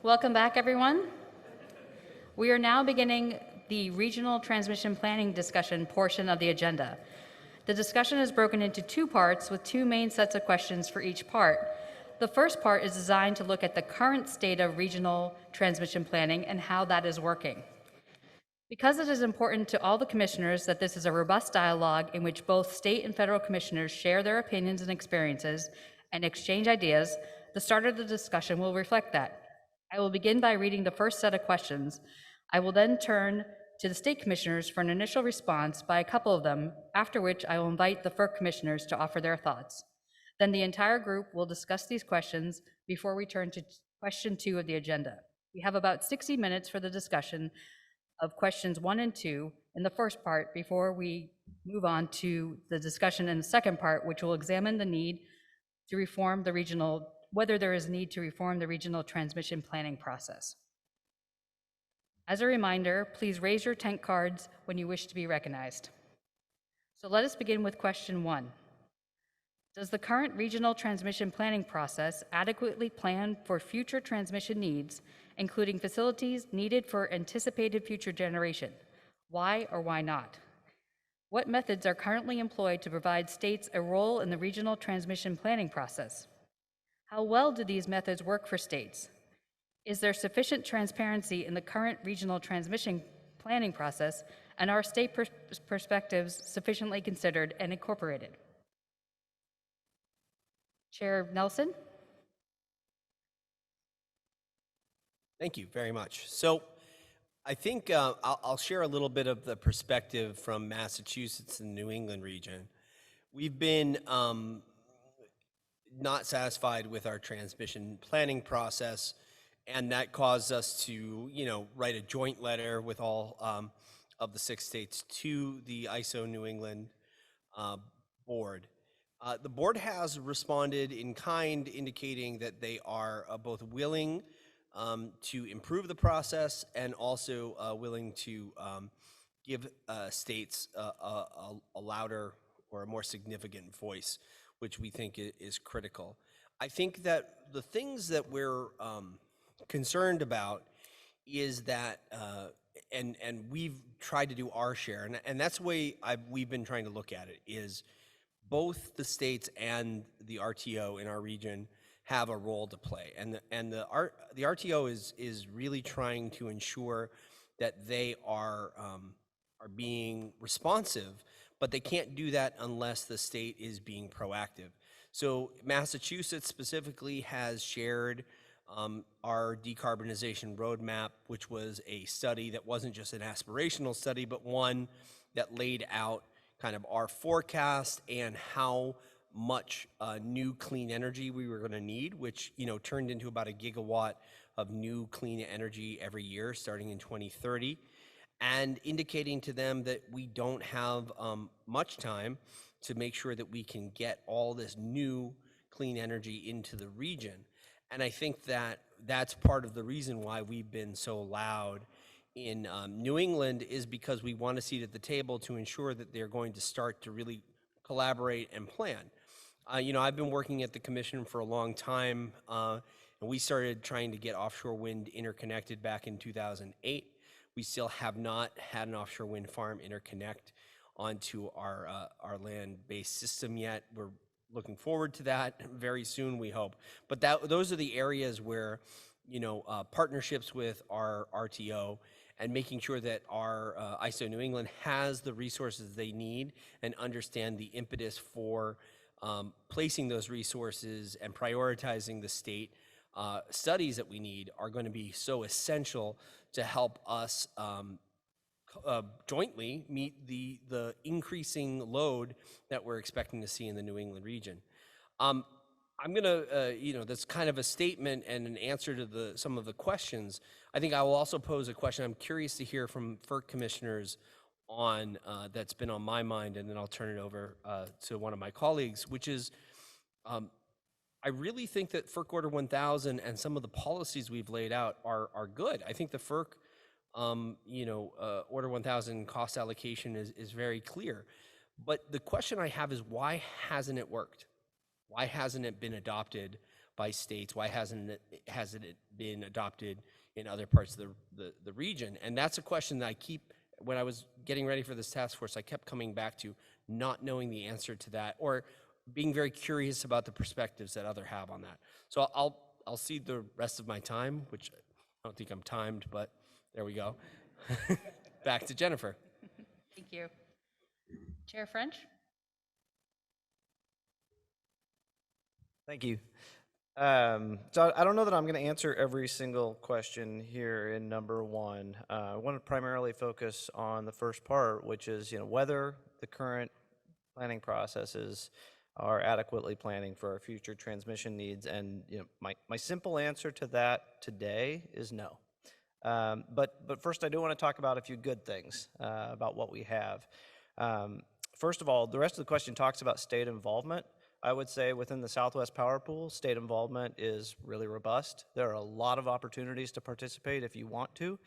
Welcome back, everyone. We are now beginning the regional transmission planning discussion portion of the agenda. The discussion is broken into two parts with two main sets of questions for each part. The first part is designed to look at the current state of regional transmission planning and how that is working. Because it is important to all the commissioners that this is a robust dialogue in which both state and federal commissioners share their opinions and experiences and exchange ideas, the start of the discussion will reflect that. I will begin by reading the first set of questions. I will then turn to the state commissioners for an initial response by a couple of them, after which I will invite the FERC commissioners to offer their thoughts. Then the entire group will discuss these questions before we turn to question 2 of the agenda. We have about 60 minutes for the discussion of questions 1 and 2 in the first part before we move on to the discussion in the second part, which will examine the need to reform the regional, whether there is a need to reform the regional transmission planning process. As a reminder, please raise your tank cards when you wish to be recognized. So let us begin with question 1. Does the current regional transmission planning process adequately plan for future transmission needs, including facilities needed for anticipated future generation? Why or why not? What methods are currently employed to provide states a role in the regional transmission planning process? How well do these methods work for states? Is there sufficient transparency in the current regional transmission planning process, and are state perspectives sufficiently considered and incorporated? Chair Nelson? Thank you very much. So I think I'll share a little bit of the perspective from Massachusetts and New England region. We've been not satisfied with our transmission planning process, and that caused us to, write a joint letter with all of the 6 states to the ISO New England board. The board has responded in kind, indicating that they are both willing to improve the process and also willing to give states a louder or a more significant voice, which we think is critical. I think that the things that we're concerned about is that, and we've tried to do our share, and that's the way we've been trying to look at it, is both the states and the RTO in our region have a role to play, and the RTO is really trying to ensure that they are being responsive, but they can't do that unless the state is being proactive. So Massachusetts specifically has shared our Decarbonization Roadmap, which was a study that wasn't just an aspirational study, but one that laid out kind of our forecast and how much new clean energy we were going to need, which turned into about 1 gigawatt of new clean energy every year starting in 2030, and indicating to them that we don't have much time to make sure that we can get all this new clean energy into the region. And I think that that's part of the reason why we've been so loud in New England, is because we want a seat at the table to ensure that they're going to start to really collaborate and plan. I've been working at the commission for a long time, and we started trying to get offshore wind interconnected back in 2008. We still have not had an offshore wind farm interconnect onto our land-based system yet. We're looking forward to that very soon, we hope. But those are the areas where, partnerships with our RTO and making sure that our ISO New England has the resources they need and understand the impetus for placing those resources and prioritizing the state studies that we need are going to be so essential to help us jointly meet the increasing load that we're expecting to see in the New England region. I'm gonna, that's kind of a statement and an answer to some of the questions. I think I will also pose a question. I'm curious to hear from FERC commissioners on that's been on my mind, and then I'll turn it over to one of my colleagues, which is, I really think that FERC Order 1000 and some of the policies we've laid out are good. I think the FERC Order 1000 cost allocation is very clear. But the question I have is, why hasn't it worked? Why hasn't it been adopted by states? Why hasn't it been adopted in other parts of the region? And that's a question that when I was getting ready for this task force, I kept coming back to not knowing the answer to that, or being very curious about the perspectives that others have on that. So I'll cede the rest of my time, which I don't think I'm timed, but there we go. Back to Jennifer. Thank you. Chair French? Thank you. So I don't know that I'm going to answer every single question here in number one. I want to primarily focus on the first part, which is, whether the current planning processes are adequately planning for our future transmission needs. And my simple answer to that today is no. But first, I do want to talk about a few good things about what we have. First of all, the rest of the question talks about state involvement. I would say within the Southwest Power Pool, state involvement is really robust. There are a lot of opportunities to participate if you want to.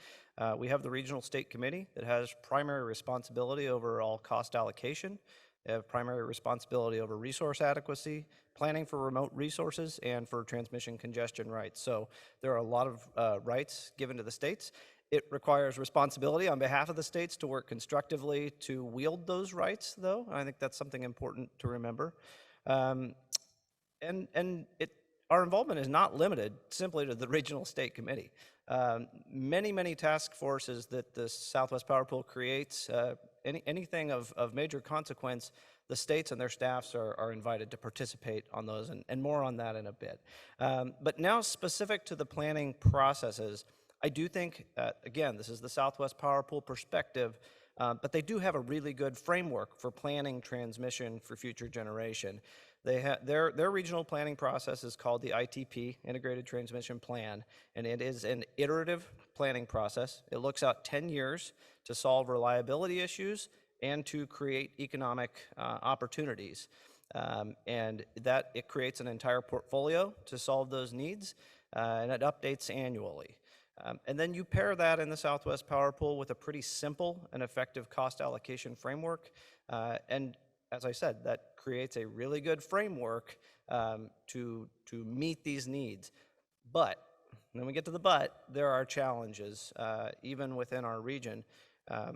We have the Regional State Committee that has primary responsibility over all cost allocation. They have primary responsibility over resource adequacy, planning for remote resources, and for transmission congestion rights. So there are a lot of rights given to the states. It requires responsibility on behalf of the states to work constructively to wield those rights, though. I think that's something important to remember. Our involvement is not limited simply to the Regional State Committee. Many task forces that the Southwest Power Pool creates, anything of major consequence, the states and their staffs are invited to participate on those, and more on that in a bit. But now specific to the planning processes, I do think, again, this is the Southwest Power Pool perspective, but they do have a really good framework for planning transmission for future generation. They have their regional planning process is called the ITP, Integrated Transmission Plan, and it is an iterative planning process. It looks out 10 years to solve reliability issues and to create economic opportunities. And that it creates an entire portfolio to solve those needs, and it updates annually. And then you pair that in the Southwest Power Pool with a pretty simple and effective cost allocation framework. And as I said, that creates a really good framework to meet these needs. But, when we get to the but, there are challenges, even within our region. I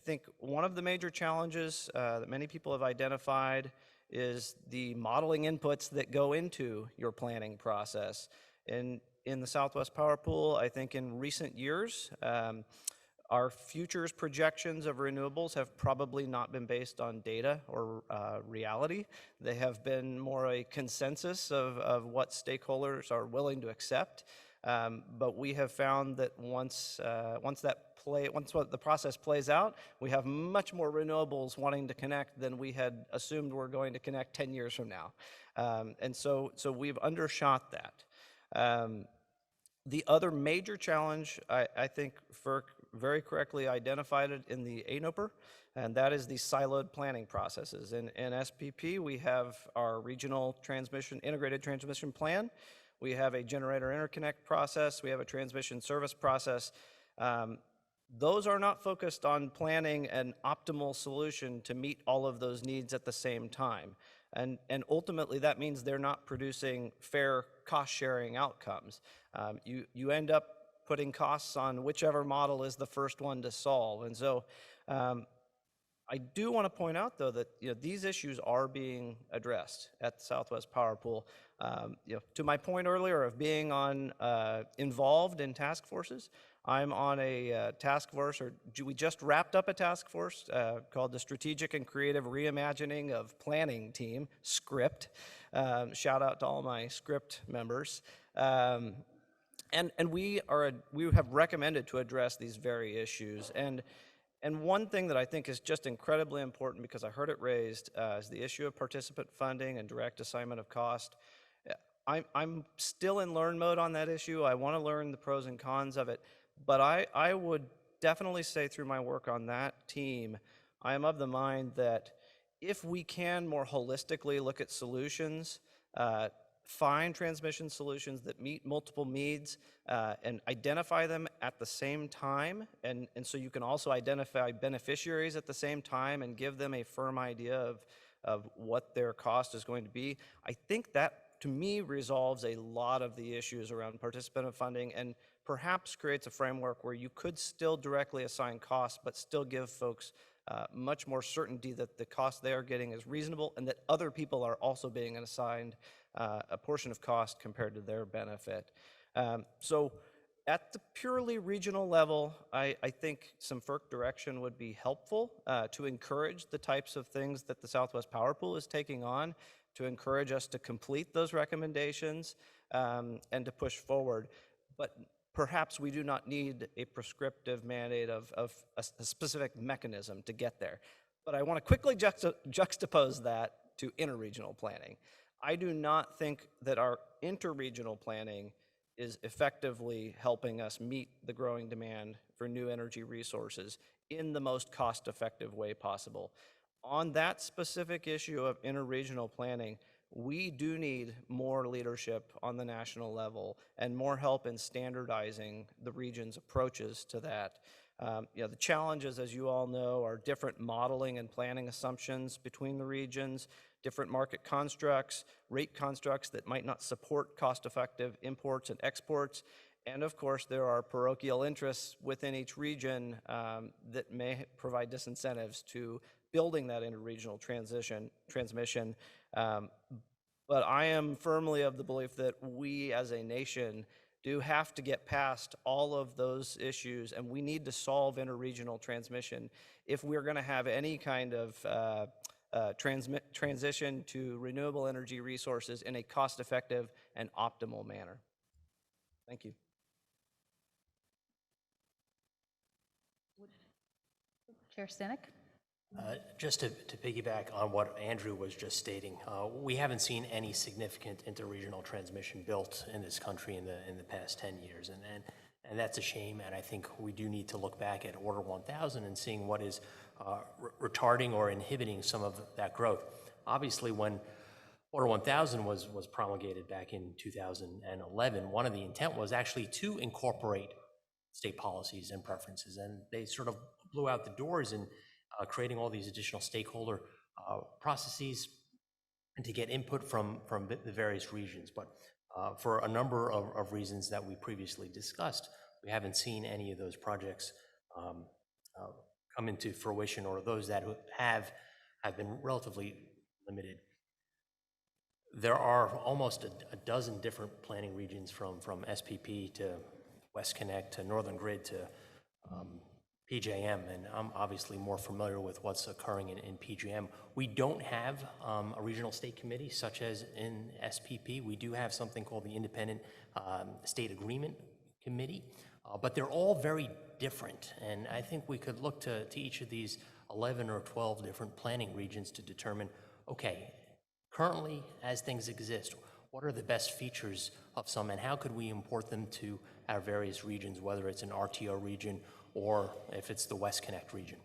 think one of the major challenges that many people have identified is the modeling inputs that go into your planning process. In the Southwest Power Pool, I think in recent years, our futures projections of renewables have probably not been based on data or reality. They have been more a consensus of what stakeholders are willing to accept. But we have found that once the process plays out, we have much more renewables wanting to connect than we had assumed were going to connect 10 years from now. And so we've undershot that. The other major challenge, I think FERC very correctly identified it in the ANOPR, and that is the siloed planning processes. In SPP, we have our regional integrated transmission plan. We have a generator interconnect process. We have a transmission service process. Those are not focused on planning an optimal solution to meet all of those needs at the same time. And ultimately, that means they're not producing fair cost-sharing outcomes. You end up putting costs on whichever model is the first one to solve. And so I do want to point out, though, that these issues are being addressed at the Southwest Power Pool. To my point earlier of being involved in task forces, I'm on a task force, or we just wrapped up a task force called the Strategic and Creative Reimagining of Planning Team, SCRIPT. Shout out to all my SCRIPT members. And we have recommended to address these very issues. And one thing that I think is just incredibly important, because I heard it raised, is the issue of participant funding and direct assignment of cost. I'm still in learn mode on that issue. I want to learn the pros and cons of it. But I would definitely say through my work on that team, I am of the mind that if we can more holistically look at solutions, find transmission solutions that meet multiple needs, and identify them at the same time, and so you can also identify beneficiaries at the same time and give them a firm idea of what their cost is going to be, I think that to me, resolves a lot of the issues around participative funding and perhaps creates a framework where you could still directly assign costs, but still give folks much more certainty that the cost they are getting is reasonable and that other people are also being assigned a portion of cost compared to their benefit. So at the purely regional level, I think some FERC direction would be helpful to encourage the types of things that the Southwest Power Pool is taking on, to encourage us to complete those recommendations and to push forward. But perhaps we do not need a prescriptive mandate of a specific mechanism to get there. But I want to quickly juxtapose that to interregional planning. I do not think that our interregional planning is effectively helping us meet the growing demand for new energy resources in the most cost-effective way possible. On that specific issue of interregional planning, we do need more leadership on the national level and more help in standardizing the region's approaches to that. The challenges, as you all know, are different modeling and planning assumptions between the regions, different market constructs, rate constructs that might not support cost-effective imports and exports, and of course there are parochial interests within each region that may provide disincentives to building that interregional transmission. But I am firmly of the belief that we as a nation do have to get past all of those issues, and we need to solve interregional transmission if we're going to have any kind of transition to renewable energy resources in a cost-effective and optimal manner. Thank you. Chair Stanek? Just to piggyback on what Andrew was just stating, we haven't seen any significant interregional transmission built in this country in the past 10 years, and that's a shame. And I think we do need to look back at Order 1000 and seeing what is retarding or inhibiting some of that growth. Obviously, when Order 1000 was promulgated back in 2011, one of the intent was actually to incorporate state policies and preferences, and they sort of blew out the doors in creating all these additional stakeholder processes and to get input from the various regions. But for a number of reasons that we previously discussed, we haven't seen any of those projects come into fruition, or those that have been relatively limited. There are almost a dozen different planning regions from SPP to West Connect to Northern Grid to PJM, and I'm obviously more familiar with what's occurring in PJM. We don't have a regional state committee such as in SPP. We do have something called the Independent State Agreement Committee, but they're all very different, and I think we could look to each of these 11 or 12 different planning regions to determine, okay, currently as things exist, what are the best features of some, and how could we import them to our various regions, whether it's an RTO region or if it's the West Connect region.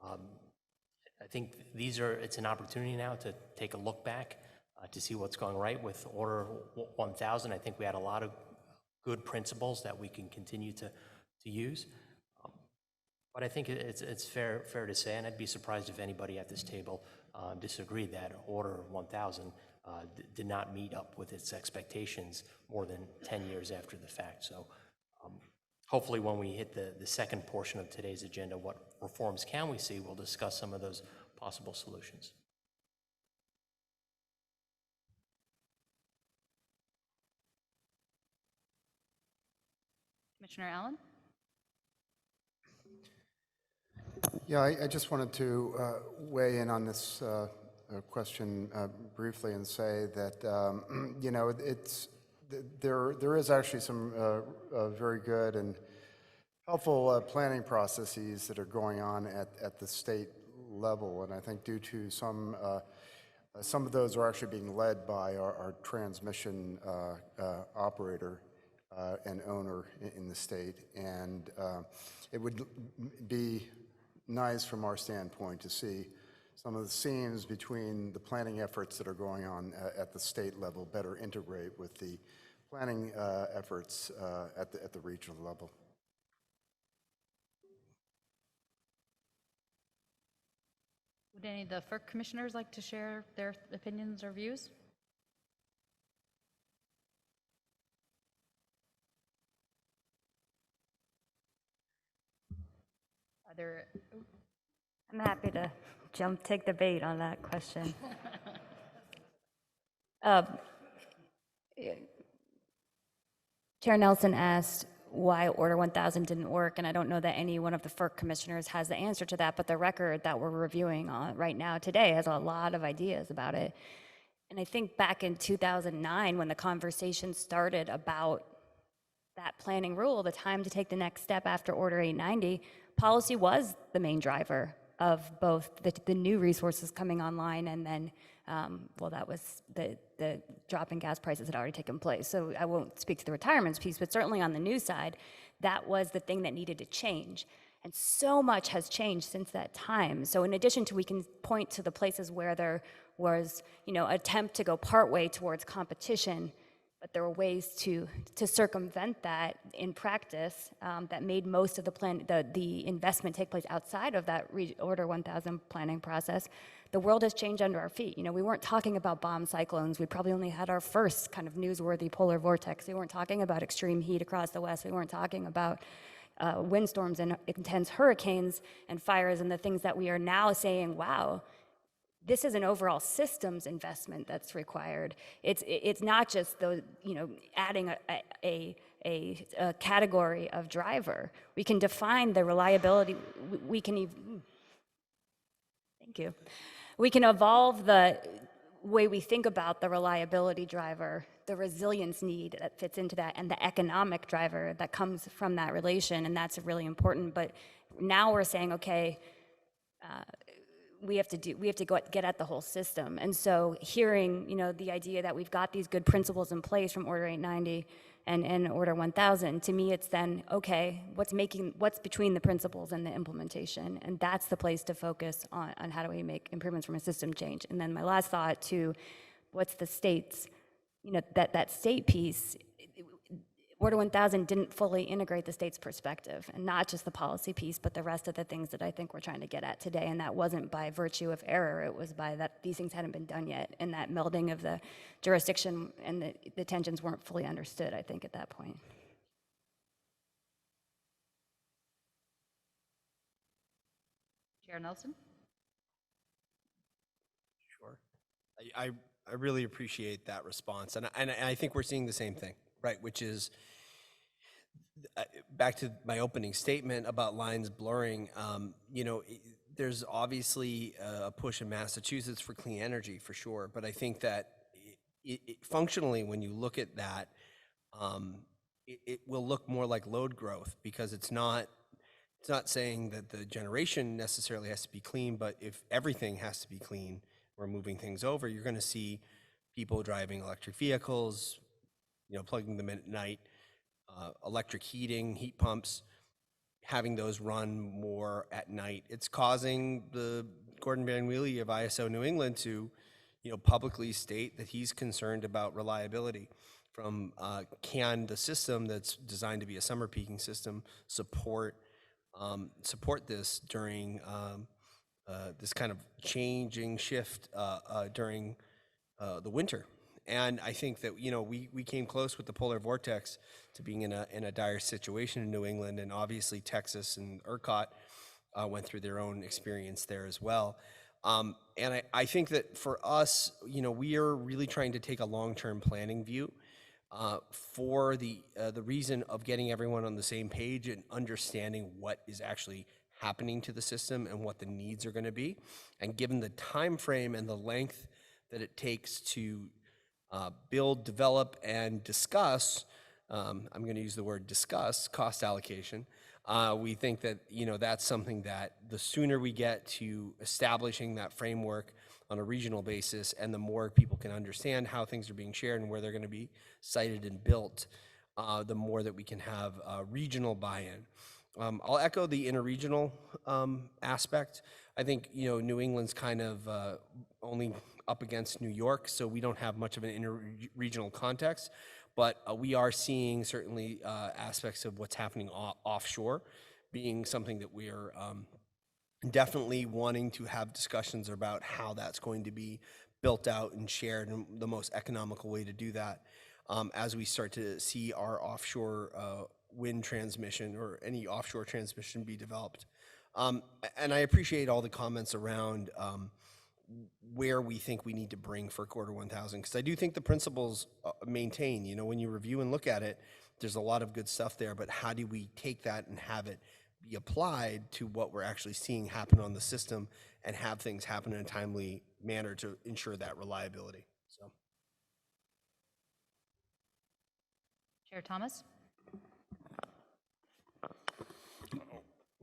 I think it's an opportunity now to take a look back to see what's going right with Order 1000. I think we had a lot of good principles that we can continue to use. But I think it's fair to say, and I'd be surprised if anybody at this table disagreed, that Order 1000 did not meet up with its expectations more than 10 years after the fact. So hopefully when we hit the second portion of today's agenda, what reforms can we see, we'll discuss some of those possible solutions. Commissioner Allen? Yeah, I just wanted to weigh in on this question briefly and say that, you know, there is actually some very good and helpful planning processes that are going on at the state level, and I think due to some of those are actually being led by our transmission operator and owner in the state, and it would be nice from our standpoint to see some of the seams between the planning efforts that are going on at the state level better integrate with the planning efforts at the regional level. Would any of the FERC commissioners like to share their opinions or views? Other, I'm happy to take the bait on that question. Chair Nelson asked why Order 1000 didn't work, and I don't know that any one of the FERC commissioners has the answer to that, but the record that we're reviewing right now today has a lot of ideas about it. And I think back in 2009, when the conversation started about that planning rule, the time to take the next step after Order 890, policy was the main driver of both the new resources coming online and then, well, that was the drop in gas prices had already taken place. So I won't speak to the retirements piece, but certainly on the new side, that was the thing that needed to change. And so much has changed since that time. So in addition to, we can point to the places where there was, attempt to go partway towards competition, but there were ways to circumvent that in practice that made most of the investment take place outside of that Order 1000 planning process. The world has changed under our feet. We weren't talking about bomb cyclones. We probably only had our first kind of newsworthy polar vortex. We weren't talking about extreme heat across the West. We weren't talking about windstorms and intense hurricanes and fires and the things that we are now saying, wow, this is an overall systems investment that's required. It's not just adding a category of driver. We can define the reliability. We can thank you. We can evolve the way we think about the reliability driver, the resilience need that fits into that, and the economic driver that comes from that relation, and that's really important. But now we're saying, okay, we have to get at the whole system. And so hearing, the idea that we've got these good principles in place from Order 890 and Order 1000, to me it's then, okay, what's between the principles and the implementation? And that's the place to focus on how do we make improvements from a system change. And then my last thought to what's the state's, that state piece, Order 1000 didn't fully integrate the state's perspective, and not just the policy piece, but the rest of the things that I think we're trying to get at today. And that wasn't by virtue of error, it was by that these things hadn't been done yet, and that melding of the jurisdiction and the tensions weren't fully understood, I think, at that point. Chair Nelson? Sure. I really appreciate that response, and I think we're seeing the same thing, right? Which is back to my opening statement about lines blurring. There's obviously a push in Massachusetts for clean energy for sure, but I think that functionally, when you look at that, it will look more like load growth, because it's not saying that the generation necessarily has to be clean, but if everything has to be clean, we're moving things over, you're going to see people driving electric vehicles, plugging them in at night, electric heating, heat pumps, having those run more at night. It's causing the Gordon Van Wheely of ISO New England to, publicly state that he's concerned about reliability. From can the system that's designed to be a summer peaking system support this during this kind of changing shift during the winter. And I think that, we came close with the polar vortex to being in a dire situation in New England, and obviously Texas and ERCOT went through their own experience there as well. And I think that for us, we are really trying to take a long-term planning view for the reason of getting everyone on the same page and understanding what is actually happening to the system and what the needs are going to be. And given the time frame and the length that it takes to build, develop, and discuss, I'm going to use the word discuss, cost allocation. We think that, that's something that the sooner we get to establishing that framework on a regional basis, and the more people can understand how things are being shared and where they're going to be sited and built, the more that we can have regional buy-in. I'll echo the interregional aspect. I think, New England's kind of only up against New York, so we don't have much of an interregional context, but we are seeing certainly aspects of what's happening offshore being something that we are definitely wanting to have discussions about how that's going to be built out and shared, and the most economical way to do that as we start to see our offshore wind transmission or any offshore transmission be developed And I appreciate all the comments around where we think we need to bring FERC Order 1000, because I do think the principles maintain, you know, when you review and look at it, there's a lot of good stuff there, but how do we take that and have it be applied to what we're actually seeing happen on the system and have things happen in a timely manner to ensure that reliability? So. Chair Thomas?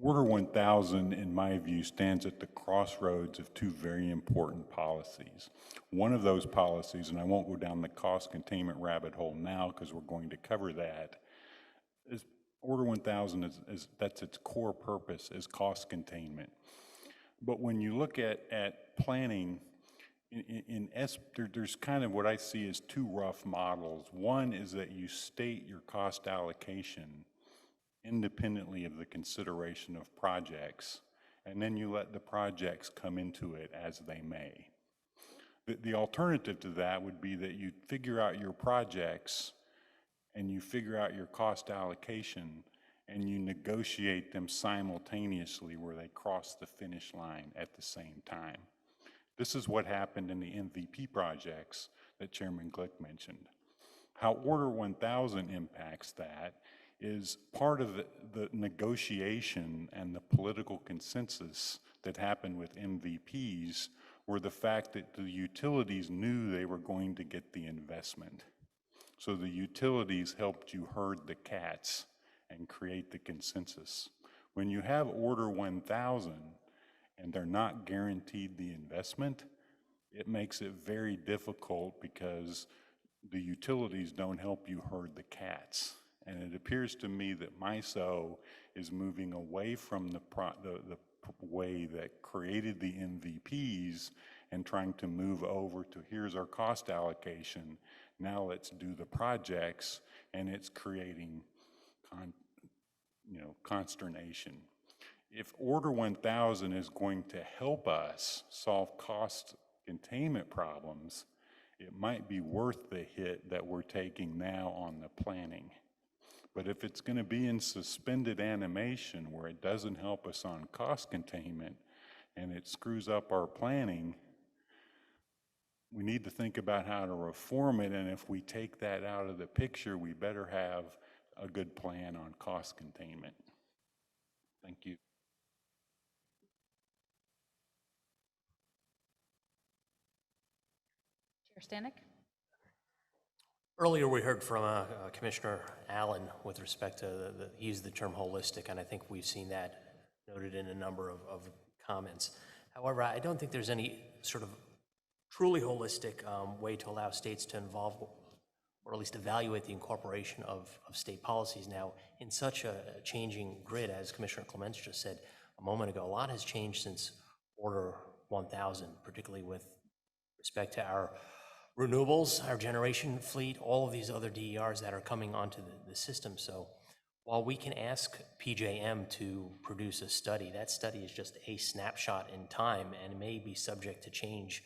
Order 1000, in my view, stands at the crossroads of two very important policies. One of those policies, and I won't go down the cost containment rabbit hole now because we're going to cover that, is Order 1000 that's its core purpose, is cost containment. But when you look at planning, there's kind of what I see as two rough models. One is that you state your cost allocation independently of the consideration of projects, and then you let the projects come into it as they may. The alternative to that would be that you figure out your projects and you figure out your cost allocation and you negotiate them simultaneously where they cross the finish line at the same time. This is what happened in the MVP projects that Chairman Glick mentioned. How Order 1000 impacts that is part of the negotiation and the political consensus that happened with MVPs were the fact that the utilities knew they were going to get the investment. So the utilities helped you herd the cats and create the consensus. When you have Order 1000 and they're not guaranteed the investment, it makes it very difficult because the utilities don't help you herd the cats. And it appears to me that MISO is moving away from the way that created the MVPs and trying to move over to here's our cost allocation, now let's do the projects, and it's creating consternation. If Order 1000 is going to help us solve cost containment problems, it might be worth the hit that we're taking now on the planning. But if it's going to be in suspended animation where it doesn't help us on cost containment and it screws up our planning, we need to think about how to reform it. And if we take that out of the picture, we better have a good plan on cost containment. Thank you. Chair Stanek? Earlier, we heard from Commissioner Allen with respect to he used the term holistic, and I think we've seen that noted in a number of comments. However, I don't think there's any sort of truly holistic way to allow states to involve or at least evaluate the incorporation of state policies now in such a changing grid, as Commissioner Clements just said a moment ago. A lot has changed since Order 1000, particularly with respect to our renewables, our generation fleet, all of these other DERs that are coming onto the system. So while we can ask PJM to produce a study, that study is just a snapshot in time and may be subject to change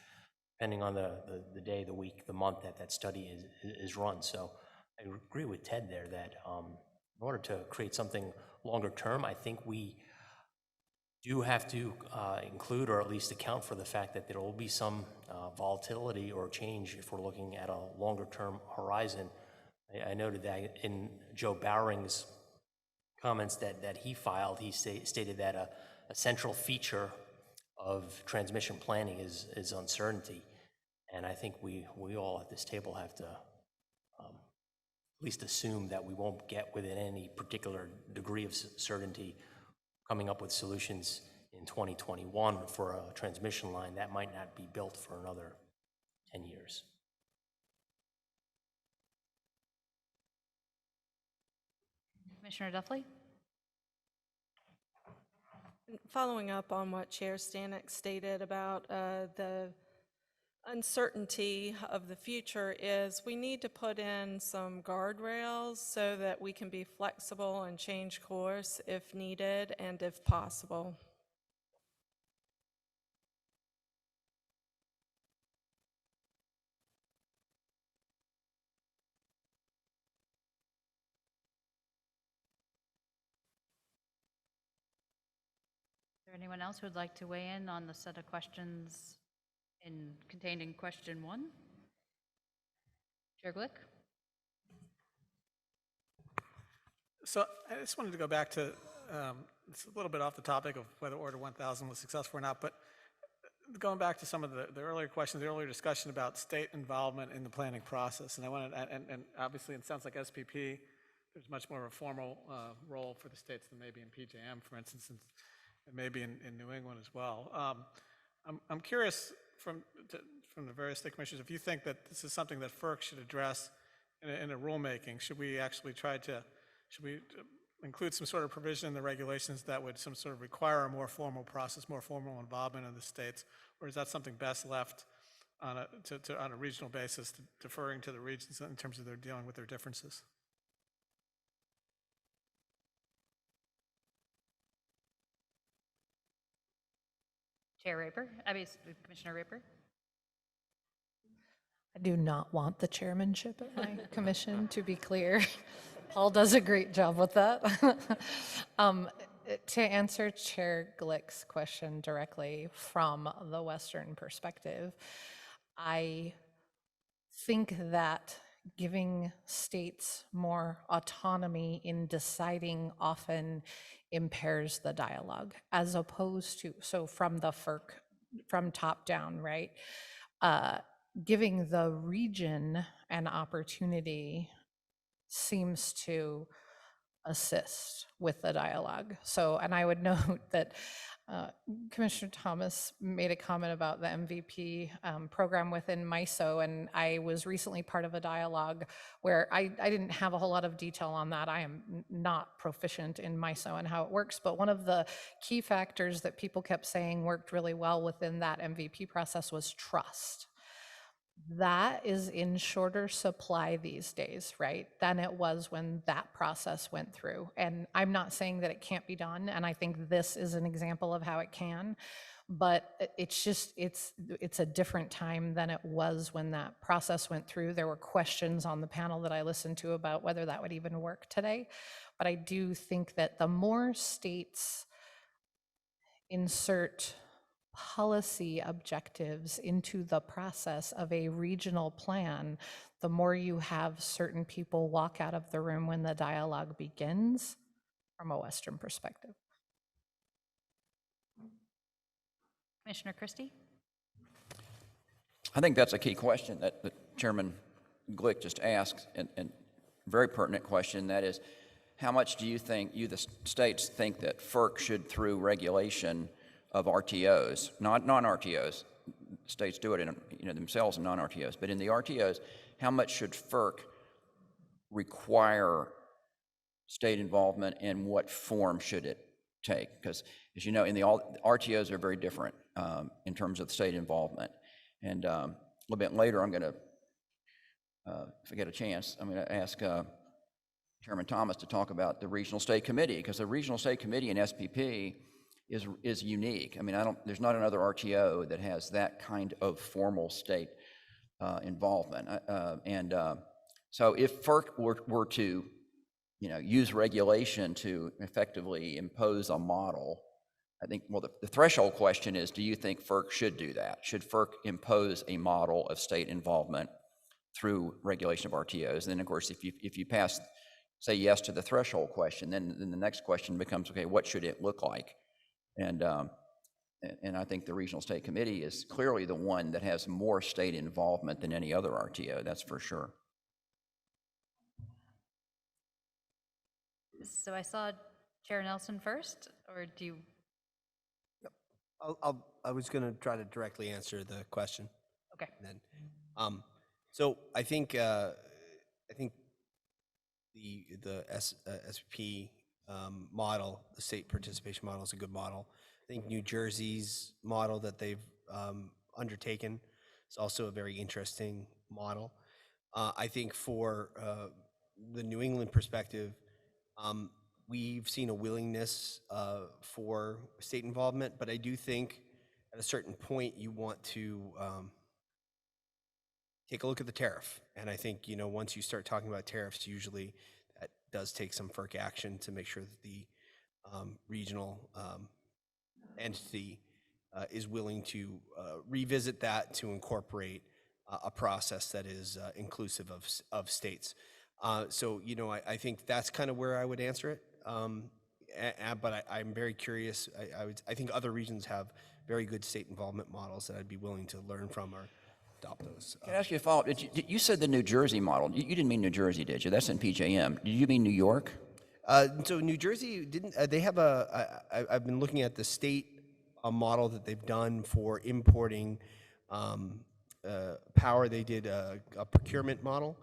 depending on the day, the week, the month that study is run. So I agree with Ted there that in order to create something longer term, I think we do have to include or at least account for the fact that there will be some volatility or change if we're looking at a longer term horizon. I noted that in Joe Bowering's comments that he filed, he stated that a central feature of transmission planning is uncertainty. And I think we all at this table have to at least assume that we won't get within any particular degree of certainty coming up with solutions in 2021 for a transmission line that might not be built for another 10 years. Commissioner Duffley? Following up on what Chair Stanek stated about the uncertainty of the future is we need to put in some guardrails so that we can be flexible and change course if needed and if possible. there anyone else who would like to weigh in on the set of questions contained in question 1? Chair Glick? So I just wanted to go back to, it's a little bit off the topic of whether Order 1000 was successful or not, but going back to some of the earlier questions, the earlier discussion about state involvement in the planning process, and I wanted, and obviously it sounds like SPP, there's much more of a formal role for the states than maybe in PJM, for instance, and maybe in New England as well. I'm curious from the various state commissioners, if you think that this is something that FERC should address in a rulemaking, should we include some sort of provision in the regulations that would some sort of require a more formal process, more formal involvement of the states, or is that something best left on a regional basis, deferring to the regions in terms of their dealing with their differences? Chair Raper? Commissioner Raper? I do not want the chairmanship at my commission, to be clear. Paul does a great job with that. To answer Chair Glick's question directly from the Western perspective, I think that giving states more autonomy in deciding often impairs the dialogue, as opposed to, so from the FERC, from top down, right? Giving the region an opportunity seems to assist with the dialogue. So, and I would note that Commissioner Thomas made a comment about the MVP program within MISO, and I was recently part of a dialogue where I didn't have a whole lot of detail on that. I am not proficient in MISO and how it works, but one of the key factors that people kept saying worked really well within that MVP process was trust. That is in shorter supply these days, right, than it was when that process went through. And I'm not saying that it can't be done, and I think this is an example of how it can, but it's a different time than it was when that process went through. There were questions on the panel that I listened to about whether that would even work today. But I do think that the more states insert policy objectives into the process of a regional plan, the more you have certain people walk out of the room when the dialogue begins from a Western perspective. Commissioner Christie? I think that's a key question that Chairman Glick just asked, and very pertinent question. That is, how much do you think, the states think that FERC should, through regulation of RTOs, not non-RTOs, states do it in themselves in non-RTOs, but in the RTOs, how much should FERC require state involvement, and what form should it take? Because, as you know, RTOs are very different in terms of state involvement. And a little bit later, I'm going to, if I get a chance, I'm going to ask Chairman Thomas to talk about the Regional State Committee, because the Regional State Committee in SPP is unique. I mean, there's not another RTO that has that kind of formal state involvement. So if FERC were to, use regulation to effectively impose a model, I think, well, the threshold question is, do you think FERC should do that? Should FERC impose a model of state involvement through regulation of RTOs? And then, of course, if you pass, say yes to the threshold question, then the next question becomes, okay, what should it look like? And I think the Regional State Committee is clearly the one that has more state involvement than any other RTO, that's for sure. So I saw Chair Nelson first, or do you? I was going to try to directly answer the question. Okay. Then, so I think the SP model, the state participation model, is a good model. I think New Jersey's model that they've undertaken is also a very interesting model. I think for the New England perspective, we've seen a willingness for state involvement, but I do think at a certain point you want to take a look at the tariff. And I think, once you start talking about tariffs, usually that does take some FERC action to make sure that the regional entity is willing to revisit that to incorporate a process that is inclusive of states. So, you know, I think that's kind of where I would answer it. But I'm very curious. I think other regions have very good state involvement models that I'd be willing to learn from or adopt those. Can I ask you a follow-up? You said the New Jersey model. You didn't mean New Jersey, did you? That's in PJM. Did you mean New York? So New Jersey didn't. They have I've been looking at the state model that they've done for importing power. They did a procurement model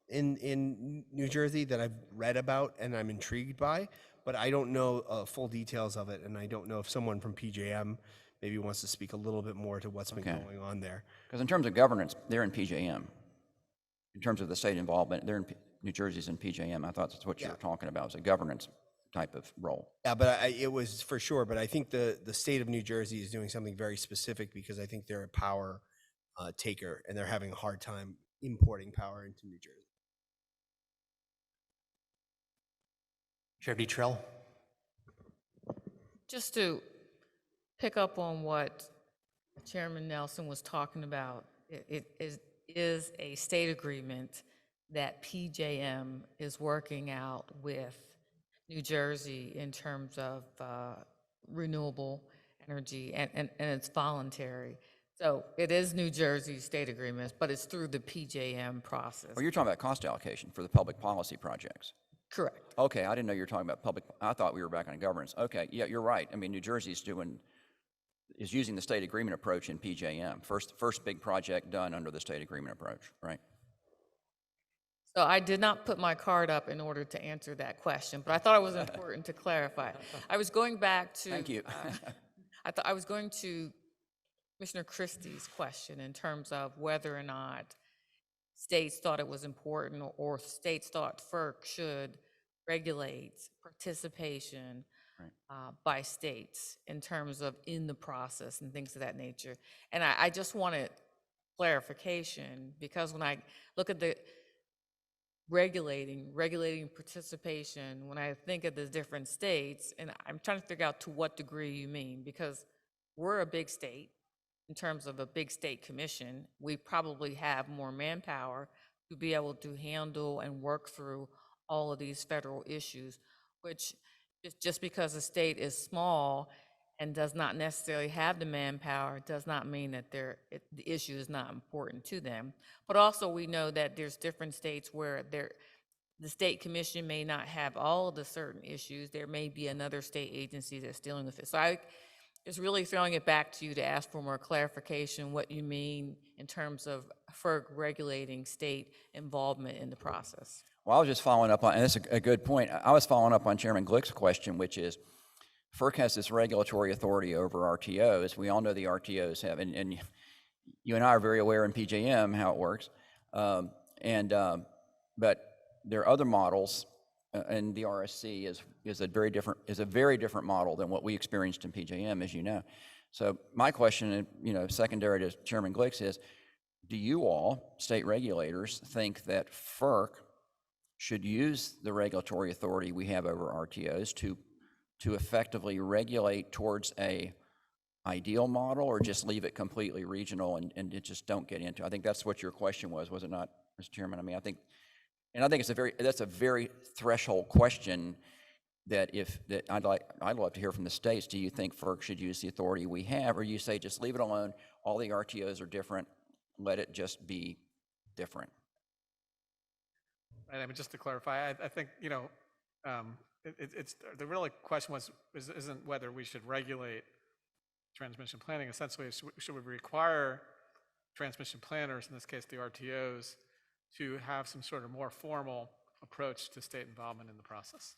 in New Jersey that I've read about and I'm intrigued by, but I don't know full details of it, and I don't know if someone from PJM maybe wants to speak a little bit more to what's been going on there. Because in terms of governance, they're in PJM. In terms of the state involvement, they're in New Jersey's in PJM. I thought that's what you were talking about, was a governance type of role. Yeah, but it was for sure. But I think the state of New Jersey is doing something very specific because I think they're a power taker and they're having a hard time importing power into New Jersey. Chair Beatrill. Just to pick up on what Chairman Nelson was talking about, it is a state agreement that PJM is working out with New Jersey in terms of renewable energy, and it's voluntary. So it is New Jersey's state agreements, but it's through the PJM process. Well, you're talking about cost allocation for the public policy projects. Correct. Okay, I didn't know you were talking about public. I thought we were back on governance. Okay, yeah, you're right. I mean, New Jersey's is using the state agreement approach in PJM. First big project done under the state agreement approach, right? So I did not put my card up in order to answer that question, but I thought it was important to clarify. I was going back to. Thank you. I was going to Commissioner Christie's question in terms of whether or not states thought it was important or states thought FERC should regulate participation by states in terms of in the process and things of that nature. And I just wanted clarification, because when I look at the regulating participation, when I think of the different states, and I'm trying to figure out to what degree you mean, because we're a big state. In terms of a big state commission, we probably have more manpower to be able to handle and work through all of these federal issues, which just because a state is small and does not necessarily have the manpower does not mean that the issue is not important to them. But also we know that there's different states where the state commission may not have all of the certain issues. There may be another state agency that's dealing with it. So I is really throwing it back to you to ask for more clarification, what you mean in terms of FERC regulating state involvement in the process. Well, I was just following up on, and that's a good point. I was following up on Chairman Glick's question, which is, FERC has this regulatory authority over RTOs. We all know the RTOs have, and you and I are very aware in PJM how it works. But there are other models, and the RSC is a very different model than what we experienced in PJM, as you know. So my question, secondary to Chairman Glick's, is: do you all, state regulators, think that FERC should use the regulatory authority we have over RTOs to effectively regulate towards a ideal model, or just leave it completely regional and it just don't get into? I think that's what your question was it not, Mr. Chairman? I mean, I think that's a very threshold question that I'd love to hear from the states. Do you think FERC should use the authority we have, or you say just leave it alone, all the RTOs are different, let it just be different? Right, I mean, just to clarify, I think, it's the real question isn't whether we should regulate transmission planning. Essentially, should we require transmission planners, in this case the RTOs, to have some sort of more formal approach to state involvement in the process?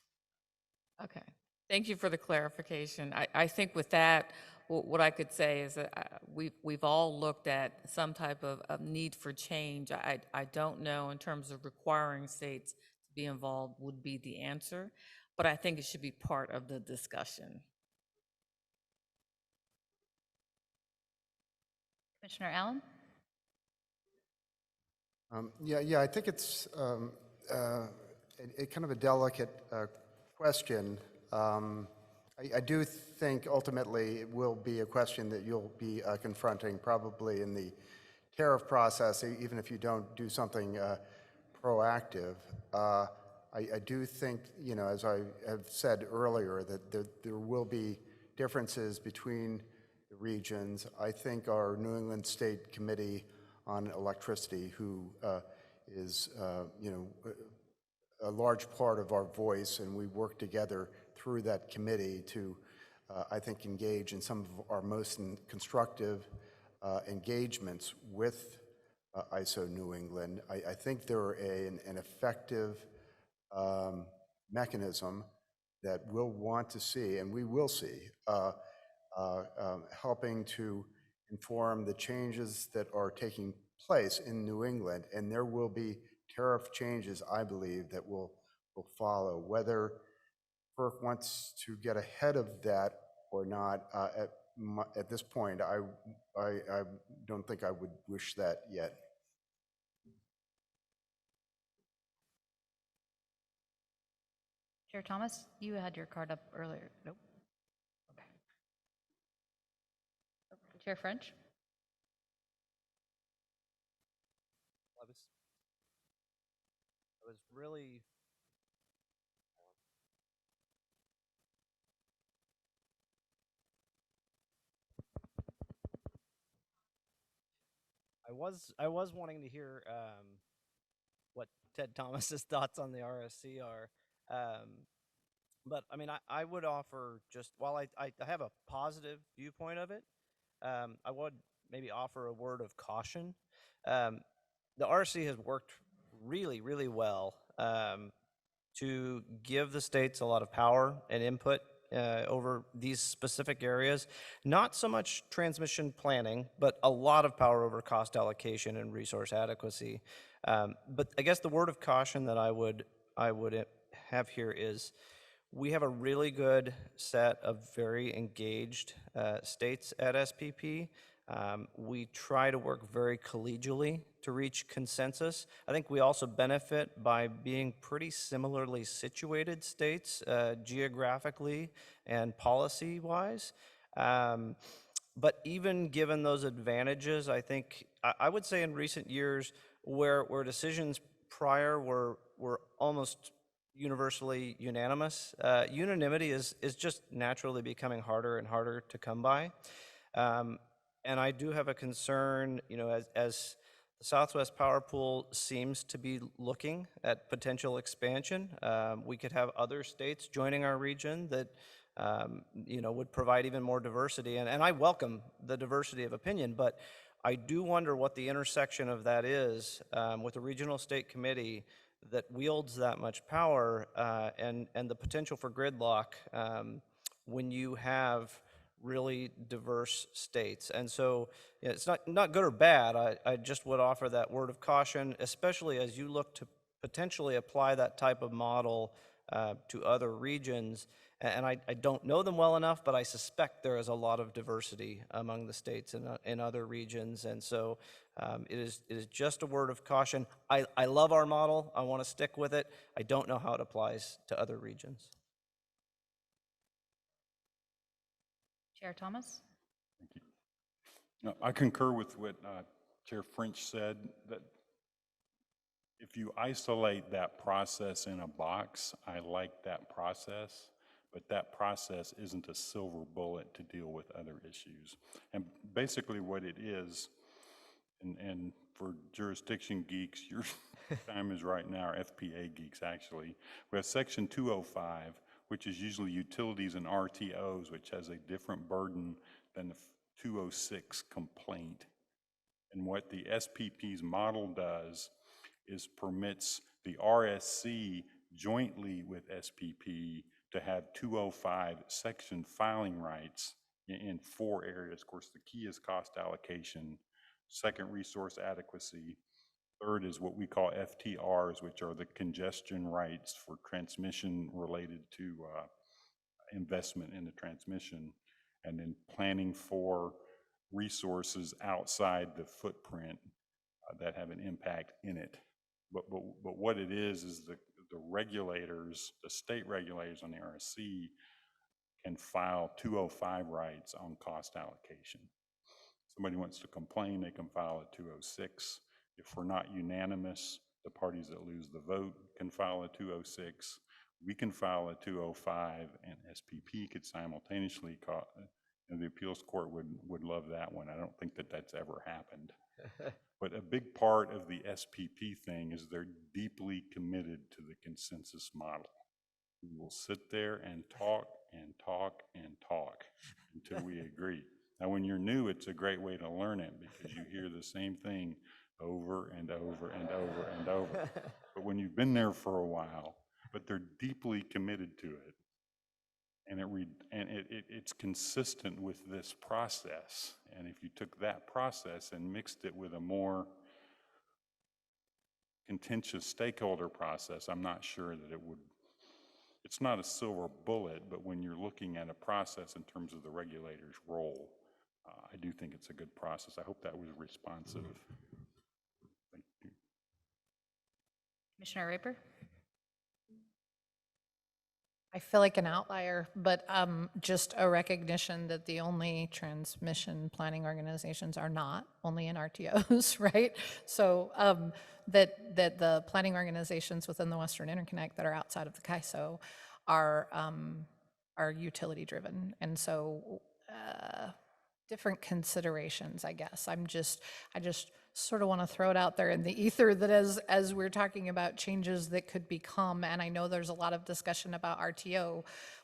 Okay, thank you for the clarification. I think with that, what I could say is that we've all looked at some type of need for change. I don't know in terms of requiring states to be involved would be the answer, but I think it should be part of the discussion. Commissioner Allen? Yeah, I think it's a kind of a delicate question. I do think ultimately it will be a question that you'll be confronting probably in the tariff process, even if you don't do something proactive. I do think, you know, as I have said earlier, that there will be differences between the regions. I think our New England State Committee on Electricity, who is, you know, a large part of our voice, and we work together through that committee to, I think, engage in some of our most constructive engagements with ISO New England. I think they're an effective mechanism that we'll want to see, and we will see, helping to inform the changes that are taking place in New England. And there will be tariff changes, I believe, that will follow. Whether FERC wants to get ahead of that or not, at this point, I don't think I would wish that yet. Chair Thomas, you had your card up earlier. Nope. Okay. Chair French? I was really I was wanting to hear what Ted Thomas's thoughts on the RSC are. But I mean, I would offer, just while I have a positive viewpoint of it, I would maybe offer a word of caution. The RSC has worked really, really well to give the states a lot of power and input over these specific areas. Not so much transmission planning, but a lot of power over cost allocation and resource adequacy. But I guess the word of caution that I would have here is, we have a really good set of very engaged states at SPP. We try to work very collegially to reach consensus. I think we also benefit by being pretty similarly situated states geographically and policy-wise. But even given those advantages, I think, I would say in recent years, where decisions prior were almost universally unanimous, unanimity is just naturally becoming harder and harder to come by. And I do have a concern, you know, as the Southwest Power Pool seems to be looking at potential expansion, we could have other states joining our region that, you know, would provide even more diversity. And I welcome the diversity of opinion, but I do wonder what the intersection of that is with a regional state committee that wields that much power and the potential for gridlock when you have really diverse states. And so, you know, it's not good or bad. I just would offer that word of caution, especially as you look to potentially apply that type of model to other regions. And I don't know them well enough, but I suspect there is a lot of diversity among the states in other regions. And so it is just a word of caution. I love our model. I want to stick with it. I don't know how it applies to other regions. Chair Thomas? Thank you. No, I concur with what Chair French said, that if you isolate that process in a box, I like that process, but that process isn't a silver bullet to deal with other issues. And basically what it is, and for jurisdiction geeks, your time is right now, or FPA geeks actually, we have Section 205, which is usually utilities and RTOs, which has a different burden than the 206 complaint. And what the SPP's model does is permits the RSC jointly with SPP to have 205 section filing rights in 4 areas. Of course, the key is cost allocation, second, resource adequacy, third is what we call FTRs, which are the congestion rights for transmission related to investment in the transmission, and then planning for resources outside the footprint that have an impact in it. But what it is the regulators, the state regulators on the RSC can file 205 rights on cost allocation. Somebody wants to complain, they can file a 206. If we're not unanimous, the parties that lose the vote can file a 206. We can file a 205, and SPP could simultaneously call, and the appeals court would love that one. I don't think that that's ever happened. But a big part of the SPP thing is they're deeply committed to the consensus model. We will sit there and talk and talk and talk until we agree. Now, when you're new, it's a great way to learn it because you hear the same thing over and over and over and over. But when you've been there for a while, but they're deeply committed to it, and it's consistent with this process. And if you took that process and mixed it with a more contentious stakeholder process, I'm not sure that it would. It's not a silver bullet, but when you're looking at a process in terms of the regulator's role, I do think it's a good process. I hope that was responsive. Thank you. Commissioner Raper? I feel like an outlier, but just a recognition that the only transmission planning organizations are not only in RTOs, right? So that the planning organizations within the Western Interconnect that are outside of the CAISO are utility driven, and so different considerations, I guess. I just sort of want to throw it out there in the ether that as we're talking about changes that could become, and I know there's a lot of discussion about RTO,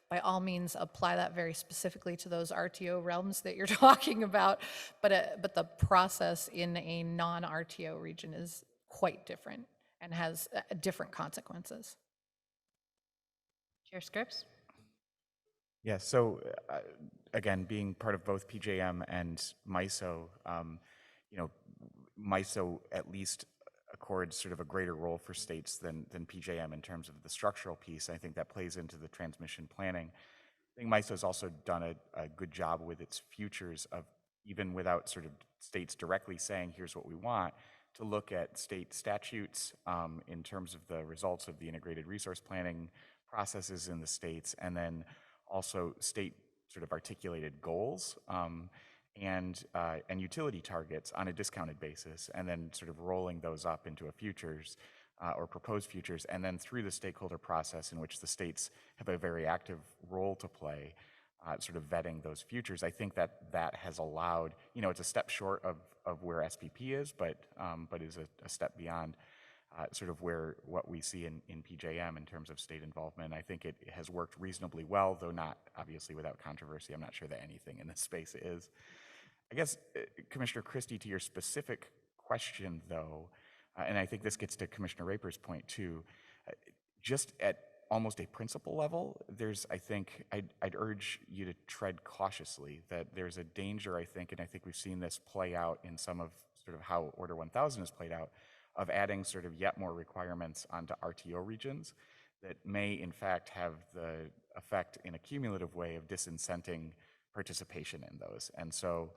by all means apply that very specifically to those RTO realms that you're talking about, but the process in a non-RTO region is quite different and has different consequences. Chair Scripps? Yeah, so again, being part of both PJM and MISO, MISO at least accords sort of a greater role for states than PJM in terms of the structural piece. I think that plays into the transmission planning. I think MISO's also done a good job with its futures of, even without sort of states directly saying, here's what we want, to look at state statutes in terms of the results of the integrated resource planning processes in the states, and then also state sort of articulated goals and utility targets on a discounted basis, and then sort of rolling those up into a futures or proposed futures, and then through the stakeholder process in which the states have a very active role to play, sort of vetting those futures. I think that has allowed, it's a step short of where SPP is, but is a step beyond sort of what we see in PJM in terms of state involvement. I think it has worked reasonably well, though not obviously without controversy. I'm not sure that anything in this space is. I guess, Commissioner Christie, to your specific question, though, and I think this gets to Commissioner Raper's point too, just at almost a principle level, I think I'd urge you to tread cautiously, that there's a danger, I think, and I think we've seen this play out in some of sort of how Order 1000 has played out, of adding sort of yet more requirements onto RTO regions that may in fact have the effect in a cumulative way of disincenting participation in those. And so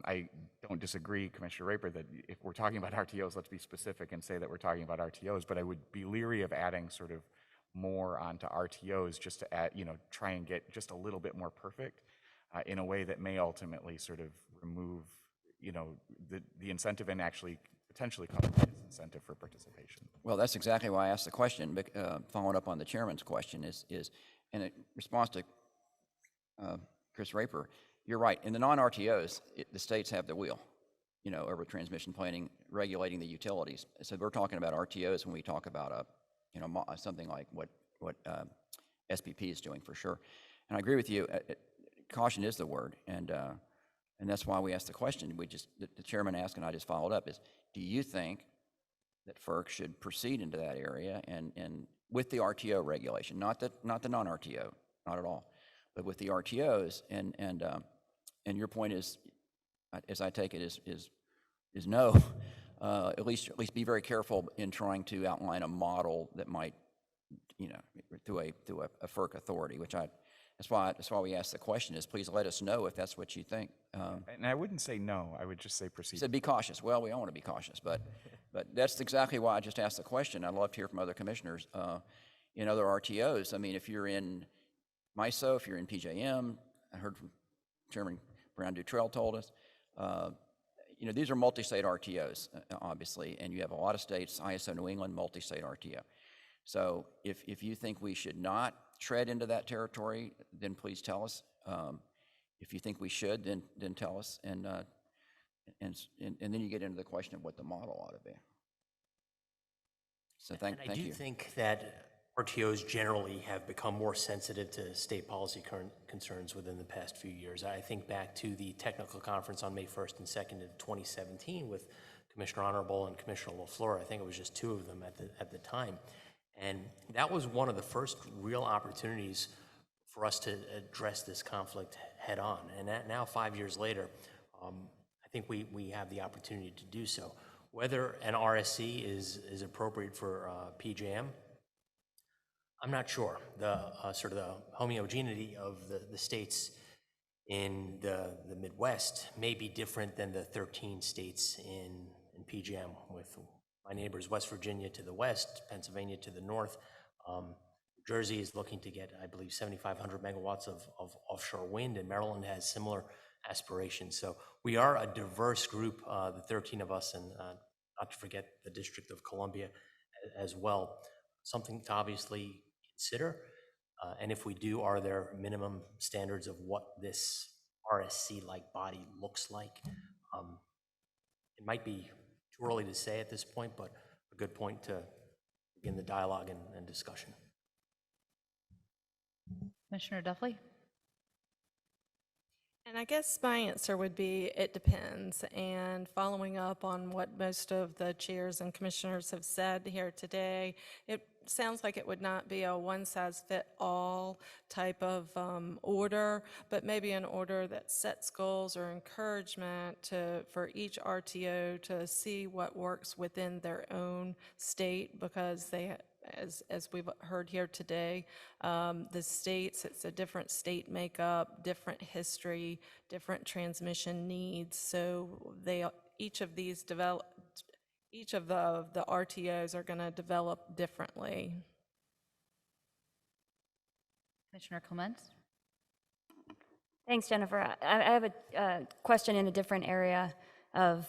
I don't disagree, Commissioner Raper, that if we're talking about RTOs, let's be specific and say that we're talking about RTOs, but I would be leery of adding sort of more onto RTOs just to add, try and get just a little bit more perfect in a way that may ultimately sort of remove, the incentive and actually potentially cause a disincentive for participation. Well, that's exactly why I asked the question, following up on the chairman's question is in response to Chris Raper, you're right. In the non-RTOs, the states have the wheel, over transmission planning, regulating the utilities. So we're talking about RTOs when we talk about something like what SPP is doing for sure. And I agree with you. Caution is the word, and that's why we asked the question. The chairman asked, and I just followed up: do you think that FERC should proceed into that area and with the RTO regulation, not the non-RTO, not at all, but with the RTOs, and your point is, as I take it, is no. At least be very careful in trying to outline a model that might, through a FERC authority, that's why we asked the question is, please let us know if that's what you think. And I wouldn't say no, I would just say proceed. Said be cautious. Well, we all want to be cautious, but that's exactly why I just asked the question. I'd love to hear from other commissioners. In other RTOs, I mean, if you're in MISO, if you're in PJM, I heard from Chairman Brown Dutrell told us, you know, these are multi-state RTOs, obviously, and you have a lot of states, ISO New England, multi-state RTO. So if you think we should not tread into that territory, then please tell us. If you think we should, then tell us, and then you get into the question of what the model ought to be. So thank you. I do think that RTOs generally have become more sensitive to state policy concerns within the past few years. I think back to the technical conference on May 1st and 2nd of 2017 with Commissioner Honorable and Commissioner LaFleur. I think it was just two of them at the time. And that was one of the first real opportunities for us to address this conflict head on. And that now, 5 years later, I think we have the opportunity to do so. Whether an RSC is appropriate for PJM, I'm not sure. The sort of the homogeneity of the states in the Midwest may be different than the 13 states in PJM, with my neighbors, West Virginia to the west, Pennsylvania to the north. Jersey is looking to get, I believe, 7,500 megawatts of offshore wind, and Maryland has similar aspirations. So we are a diverse group, the 13 of us, and not to forget the District of Columbia as well. Something to obviously consider. And if we do, are there minimum standards of what this RSC-like body looks like? It might be too early to say at this point, but a good point to begin the dialogue and discussion. Commissioner Duffley? And I guess my answer would be, it depends. And following up on what most of the chairs and commissioners have said here today, it sounds like it would not be a one-size-fit-all type of order, but maybe an order that sets goals or encouragement for each RTO to see what works within their own state, because they, as we've heard here today, the states, it's a different state makeup, different history, different transmission needs. So each of the RTOs are going to develop differently. Commissioner Clements? Thanks, Jennifer. I have a question in a different area of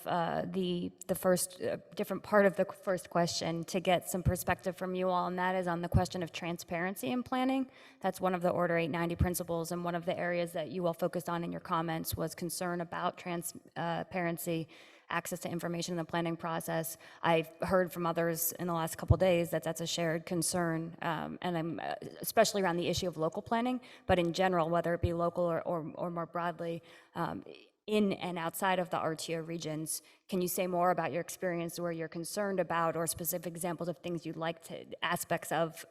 the first different part of the first question to get some perspective from you all, and that is on the question of transparency in planning. That's one of the Order 890 principles, and one of the areas that you all focused on in your comments was concern about transparency, access to information in the planning process. I've heard from others in the last couple of days that that's a shared concern, and I'm especially around the issue of local planning, but in general, whether it be local or more broadly, in and outside of the RTO regions. Can you say more about your experience where you're concerned about, or specific examples of things you'd like to, aspects of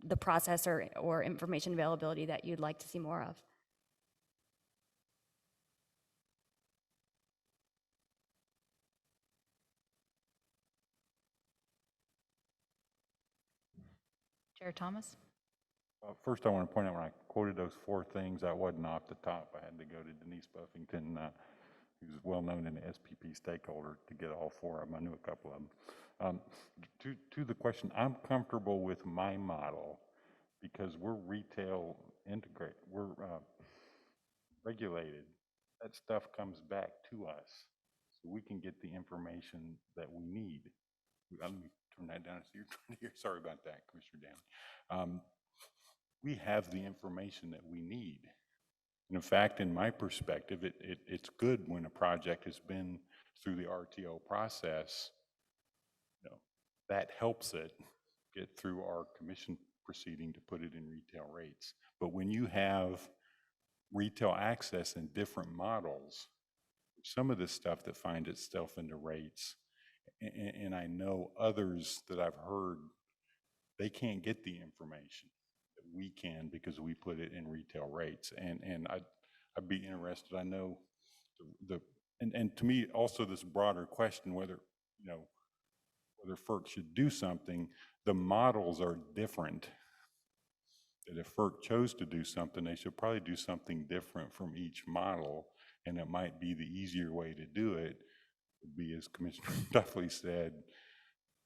the process or information availability that you'd like to see more of? Chair Thomas? First, I want to point out when I quoted those four things, that wasn't off the top. I had to go to Denise Buffington, who's well known in the SPP stakeholder, to get all four of them. I knew a couple of them. To the question, I'm comfortable with my model because we're retail integrate, we're regulated. That stuff comes back to us, so we can get the information that we need. Let me turn that down so you're trying to hear. Sorry about that, Commissioner Downey. We have the information that we need. And in fact, in my perspective, it's good when a project has been through the RTO process. You know, that helps it get through our commission proceeding to put it in retail rates. But when you have retail access in different models, some of the stuff that finds itself into rates, and I know others that I've heard, they can't get the information that we can because we put it in retail rates. And I'd be interested, I know and to me also this broader question, whether, you know, whether FERC should do something, the models are different. That if FERC chose to do something, they should probably do something different from each model, and it might be the easier way to do it would be, as Commissioner Duffley said,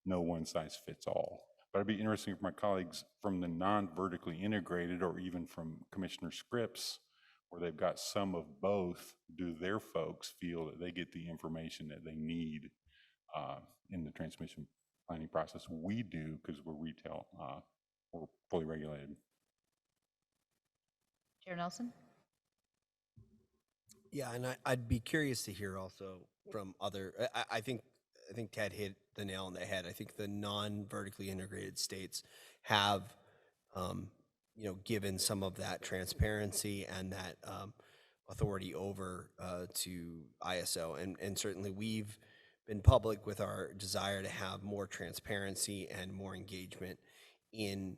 no one size fits all. But it'd be interesting if my colleagues from the non-vertically integrated, or even from Commissioner Scripps, where they've got some of both, do their folks feel that they get the information that they need in the transmission planning process? We do, because we're retail, we're fully regulated. Chair Nelson? Yeah, and I'd be curious to hear also from other, I think Ted hit the nail on the head. I think the non-vertically integrated states have, given some of that transparency and that authority over to ISO. And certainly we've been public with our desire to have more transparency and more engagement in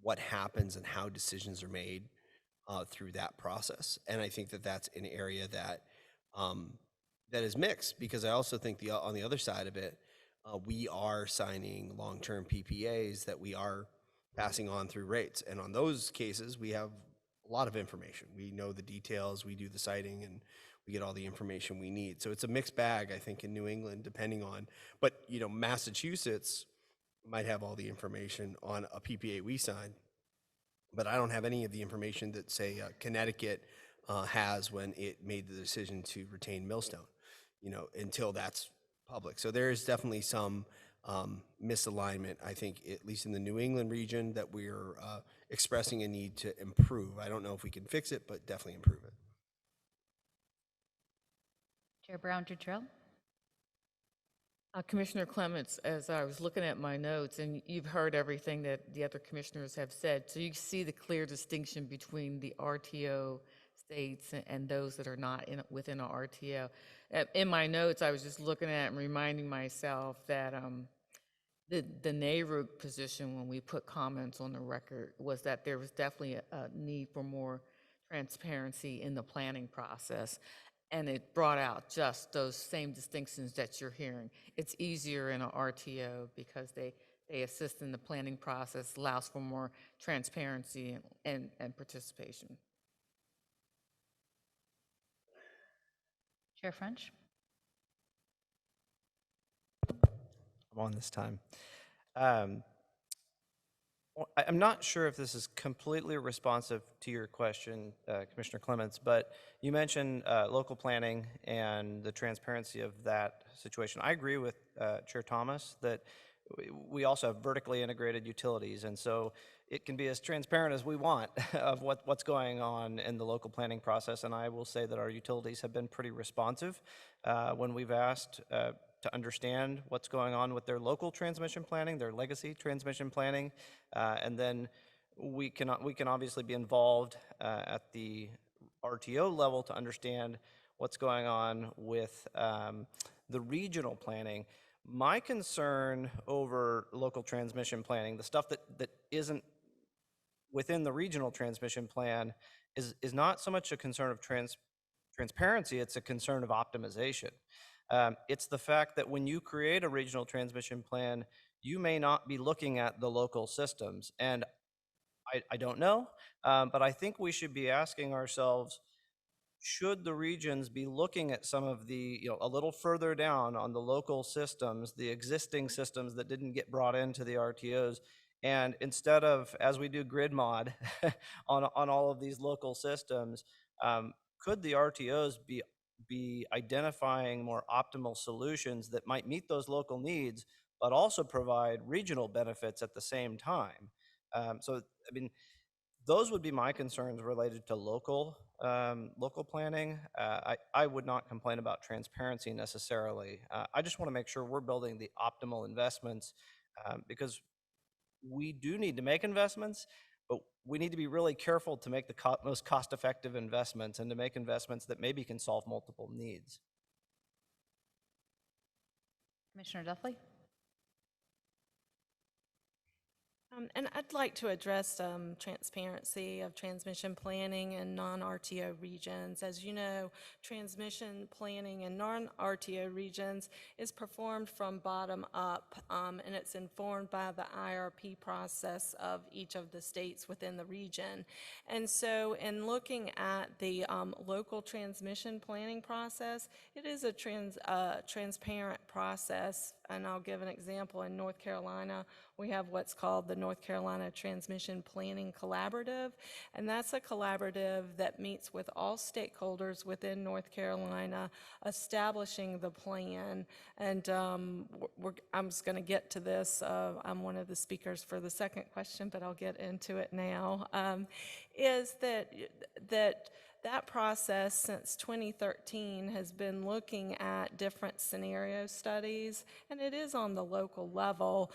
what happens and how decisions are made through that process. And I think that that's an area that that is mixed, because I also think on the other side of it, we are signing long-term PPAs that we are passing on through rates. And on those cases, we have a lot of information. We know the details, we do the siting, and we get all the information we need. So it's a mixed bag, I think, in New England, depending on, but Massachusetts might have all the information on a PPA we signed, but I don't have any of the information that, say, Connecticut has when it made the decision to retain Millstone, until that's public. So there is definitely some misalignment, I think, at least in the New England region, that we're expressing a need to improve. I don't know if we can fix it, but definitely improve it. Chair Brown-Dutrell? Commissioner Clements, as I was looking at my notes, and you've heard everything that the other commissioners have said, so you see the clear distinction between the RTO states and those that are not within a RTO. In my notes, I was just looking at and reminding myself that the NARUC position, when we put comments on the record, was that there was definitely a need for more transparency in the planning process. And it brought out just those same distinctions that you're hearing. It's easier in an RTO because they assist in the planning process, allows for more transparency and participation. Chair French? I'm on this time. I'm not sure if this is completely responsive to your question, Commissioner Clements, but you mentioned local planning and the transparency of that situation. I agree with Chair Thomas that we also have vertically integrated utilities, and so it can be as transparent as we want of what's going on in the local planning process. And I will say that our utilities have been pretty responsive when we've asked to understand what's going on with their local transmission planning, their legacy transmission planning, and then we can obviously be involved at the RTO level to understand what's going on with the regional planning. My concern over local transmission planning, the stuff that isn't within the regional transmission plan, is not so much a concern of transparency, it's a concern of optimization. It's the fact that when you create a regional transmission plan, you may not be looking at the local systems. And I don't know, but I think we should be asking ourselves, should the regions be looking at some of the, a little further down on the local systems, the existing systems that didn't get brought into the RTOs, and instead of, as we do grid mod on all of these local systems, could the RTOs be identifying more optimal solutions that might meet those local needs, but also provide regional benefits at the same time? Those would be my concerns related to local planning. I would not complain about transparency necessarily. I just want to make sure we're building the optimal investments because we do need to make investments, but we need to be really careful to make the most cost-effective investments and to make investments that maybe can solve multiple needs. Commissioner Duffy? And I'd like to address transparency of transmission planning in non-RTO regions. As you know, transmission planning in non-RTO regions is performed from bottom up, and it's informed by the IRP process of each of the states within the region. And so in looking at the local transmission planning process, it is a transparent process and I'll give an example. In North Carolina, we have what's called the North Carolina Transmission Planning Collaborative, and that's a collaborative that meets with all stakeholders within North Carolina, establishing the plan. And I'm just going to get to this. I'm one of the speakers for the second question, but I'll get into it now. Is that process since 2013 has been looking at different scenario studies, and it is on the local level,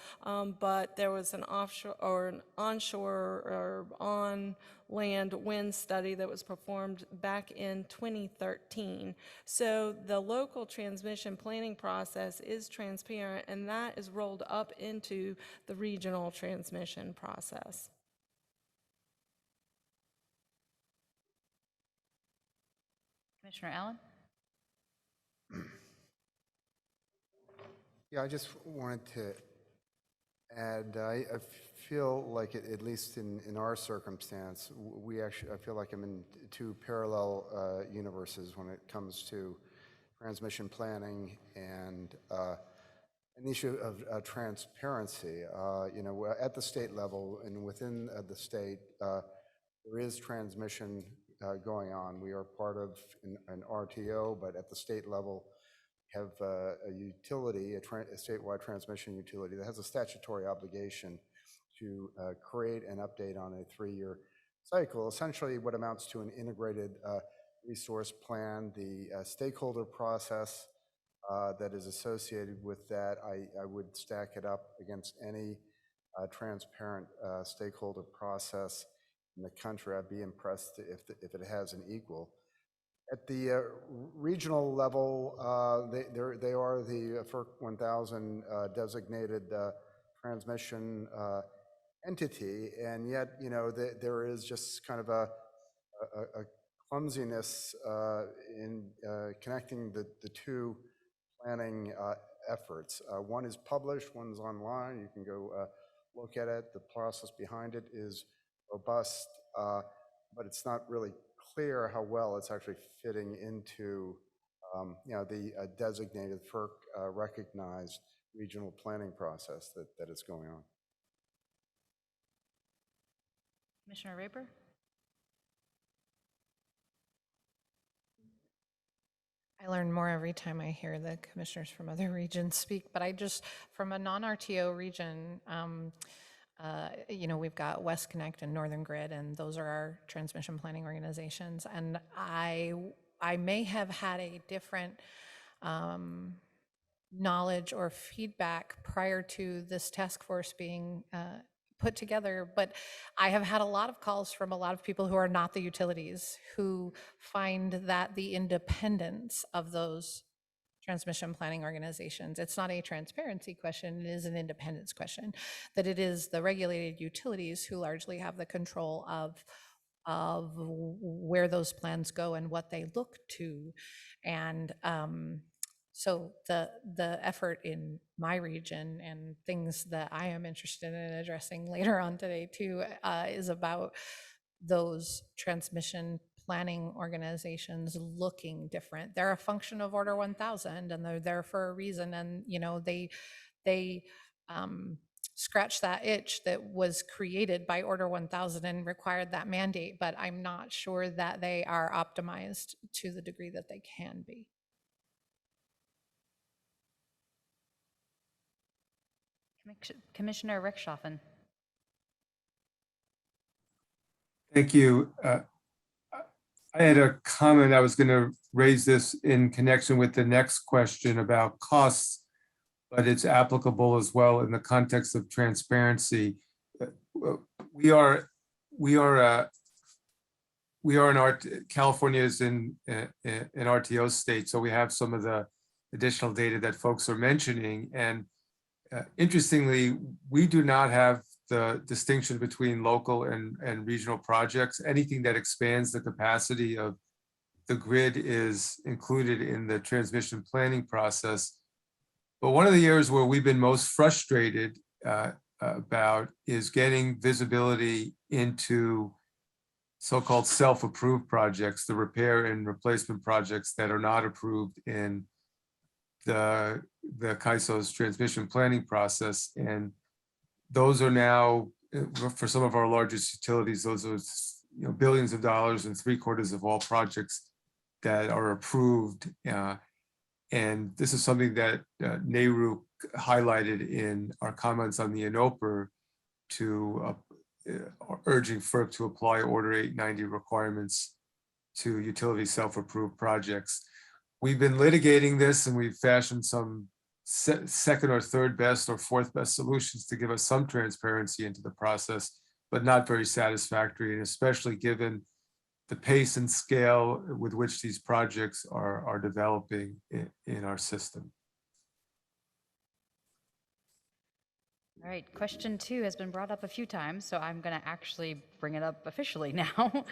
but there was an offshore or an onshore or on land wind study that was performed back in 2013. So the local transmission planning process is transparent, and that is rolled up into the regional transmission process. Commissioner Allen? Yeah, I just wanted to add, I feel like, at least in our circumstance, I feel like I'm in two parallel universes when it comes to transmission planning and an issue of transparency. At the state level and within the state, there is transmission going on. We are part of an RTO, but at the state level, have a utility, a statewide transmission utility that has a statutory obligation to create and update on a 3-year cycle, essentially what amounts to an integrated resource plan. The stakeholder process that is associated with that, I would stack it up against any transparent stakeholder process in the country. I'd be impressed if it has an equal. At the regional level, they are the FERC 1000 designated transmission entity, and yet there is just kind of a clumsiness in connecting the two planning efforts. One is published, one's online. You can go look at it. The process behind it is robust, but it's not really clear how well it's actually fitting into the designated FERC recognized regional planning process that is going on. Commissioner Raper? I learn more every time I hear the commissioners from other regions speak, but from a non-RTO region, we've got West Connect and Northern Grid, and those are our transmission planning organizations. And I may have had a different knowledge or feedback prior to this task force being put together, but I have had a lot of calls from a lot of people who are not the utilities, who find that the independence of those transmission planning organizations, it's not a transparency question, it is an independence question, that it is the regulated utilities who largely have the control of where those plans go and what they look to. And so the effort in my region and things that I am interested in addressing later on today too is about those transmission planning organizations looking different. They're a function of Order 1000, and they're there for a reason. And they scratch that itch that was created by Order 1000 and required that mandate. But I'm not sure that they are optimized to the degree that they can be. Commissioner Rickshoffen. Thank you. I had a comment. I was going to raise this in connection with the next question about costs, but it's applicable as well in the context of transparency. California is in an RTO state, so we have some of the additional data that folks are mentioning. And interestingly, we do not have the distinction between local and regional projects. Anything that expands the capacity of the grid is included in the transmission planning process. But one of the areas where we've been most frustrated about is getting visibility into so-called self-approved projects, the repair and replacement projects that are not approved in the CAISO's transmission planning process. And those are now, for some of our largest utilities, those are billions of dollars and 3/4 of all projects that are approved. And this is something that NARUC highlighted in our comments on the INOPR to urging FERC to apply Order 890 requirements to utility self-approved projects. We've been litigating this, and we've fashioned some second or third best or fourth best solutions to give us some transparency into the process, but not very satisfactory, and especially given the pace and scale with which these projects are developing in our system. All right, question 2 has been brought up a few times, so I'm going to actually bring it up officially now.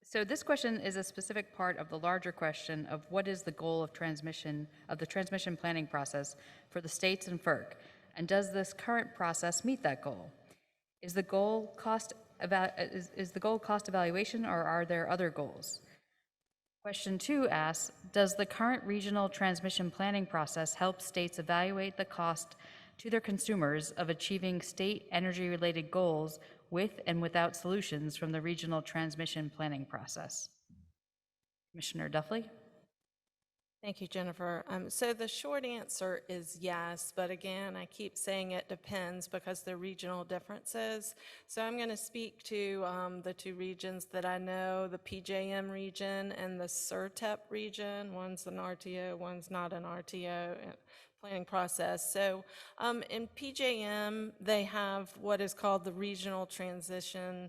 So this question is a specific part of the larger question of what is the goal of the transmission planning process for the states and FERC, and does this current process meet that goal? Is the goal cost evaluation, or are there other goals? Question 2 asks, does the current regional transmission planning process help states evaluate the cost to their consumers of achieving state energy-related goals with and without solutions from the regional transmission planning process? Commissioner Duffley? Thank you, Jennifer. So the short answer is yes, but again, I keep saying it depends because there are regional differences. So I'm going to speak to the 2 regions that I know, the PJM region and the CERTEP region. One's an RTO, one's not an RTO planning process. So in PJM, they have what is called the Regional Transmission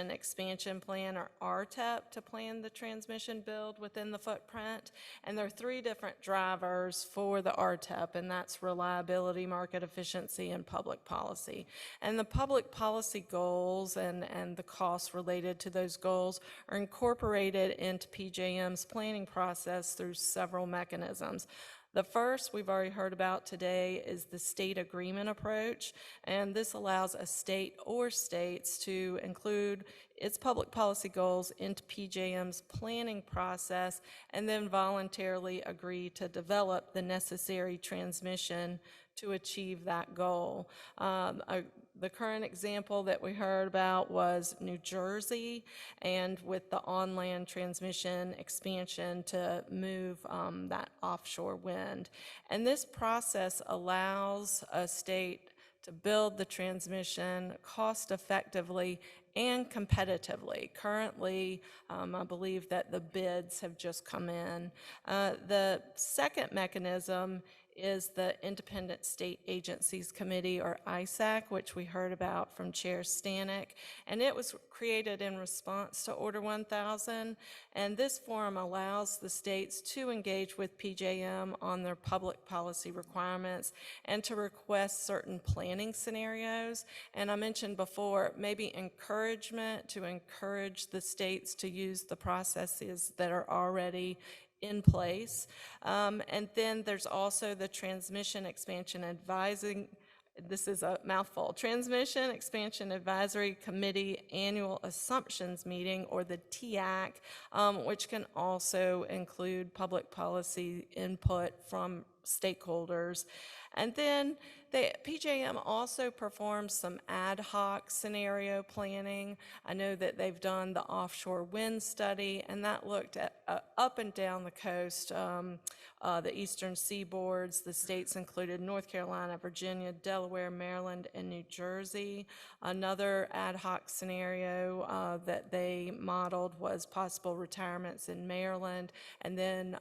Expansion Plan, or RTEP, to plan the transmission build within the footprint. And there are 3 different drivers for the RTEP, and that's reliability, market efficiency, and public policy. And the public policy goals and the costs related to those goals are incorporated into PJM's planning process through several mechanisms. The first we've already heard about today is the state agreement approach, and this allows a state or states to include its public policy goals into PJM's planning process and then voluntarily agree to develop the necessary transmission to achieve that goal. The current example that we heard about was New Jersey, and with the on-land transmission expansion to move that offshore wind. And this process allows a state to build the transmission cost effectively and competitively. Currently, I believe that the bids have just come in. The second mechanism is the Independent State Agencies Committee, or ISAC, which we heard about from Chair Stanek, and it was created in response to Order 1000, and this forum allows the states to engage with PJM on their public policy requirements and to request certain planning scenarios. And I mentioned before, maybe encouragement to encourage the states to use the processes that are already in place. And then there's also the Transmission Expansion Advising, this is a mouthful, Transmission Expansion Advisory Committee Annual Assumptions Meeting, or the TAC, which can also include public policy input from stakeholders. And then PJM also performs some ad hoc scenario planning. I know that they've done the offshore wind study, and that looked at up and down the coast, the eastern seaboards. The states included North Carolina, Virginia, Delaware, Maryland, and New Jersey. Another ad hoc scenario that they modeled was possible retirements in Maryland, and then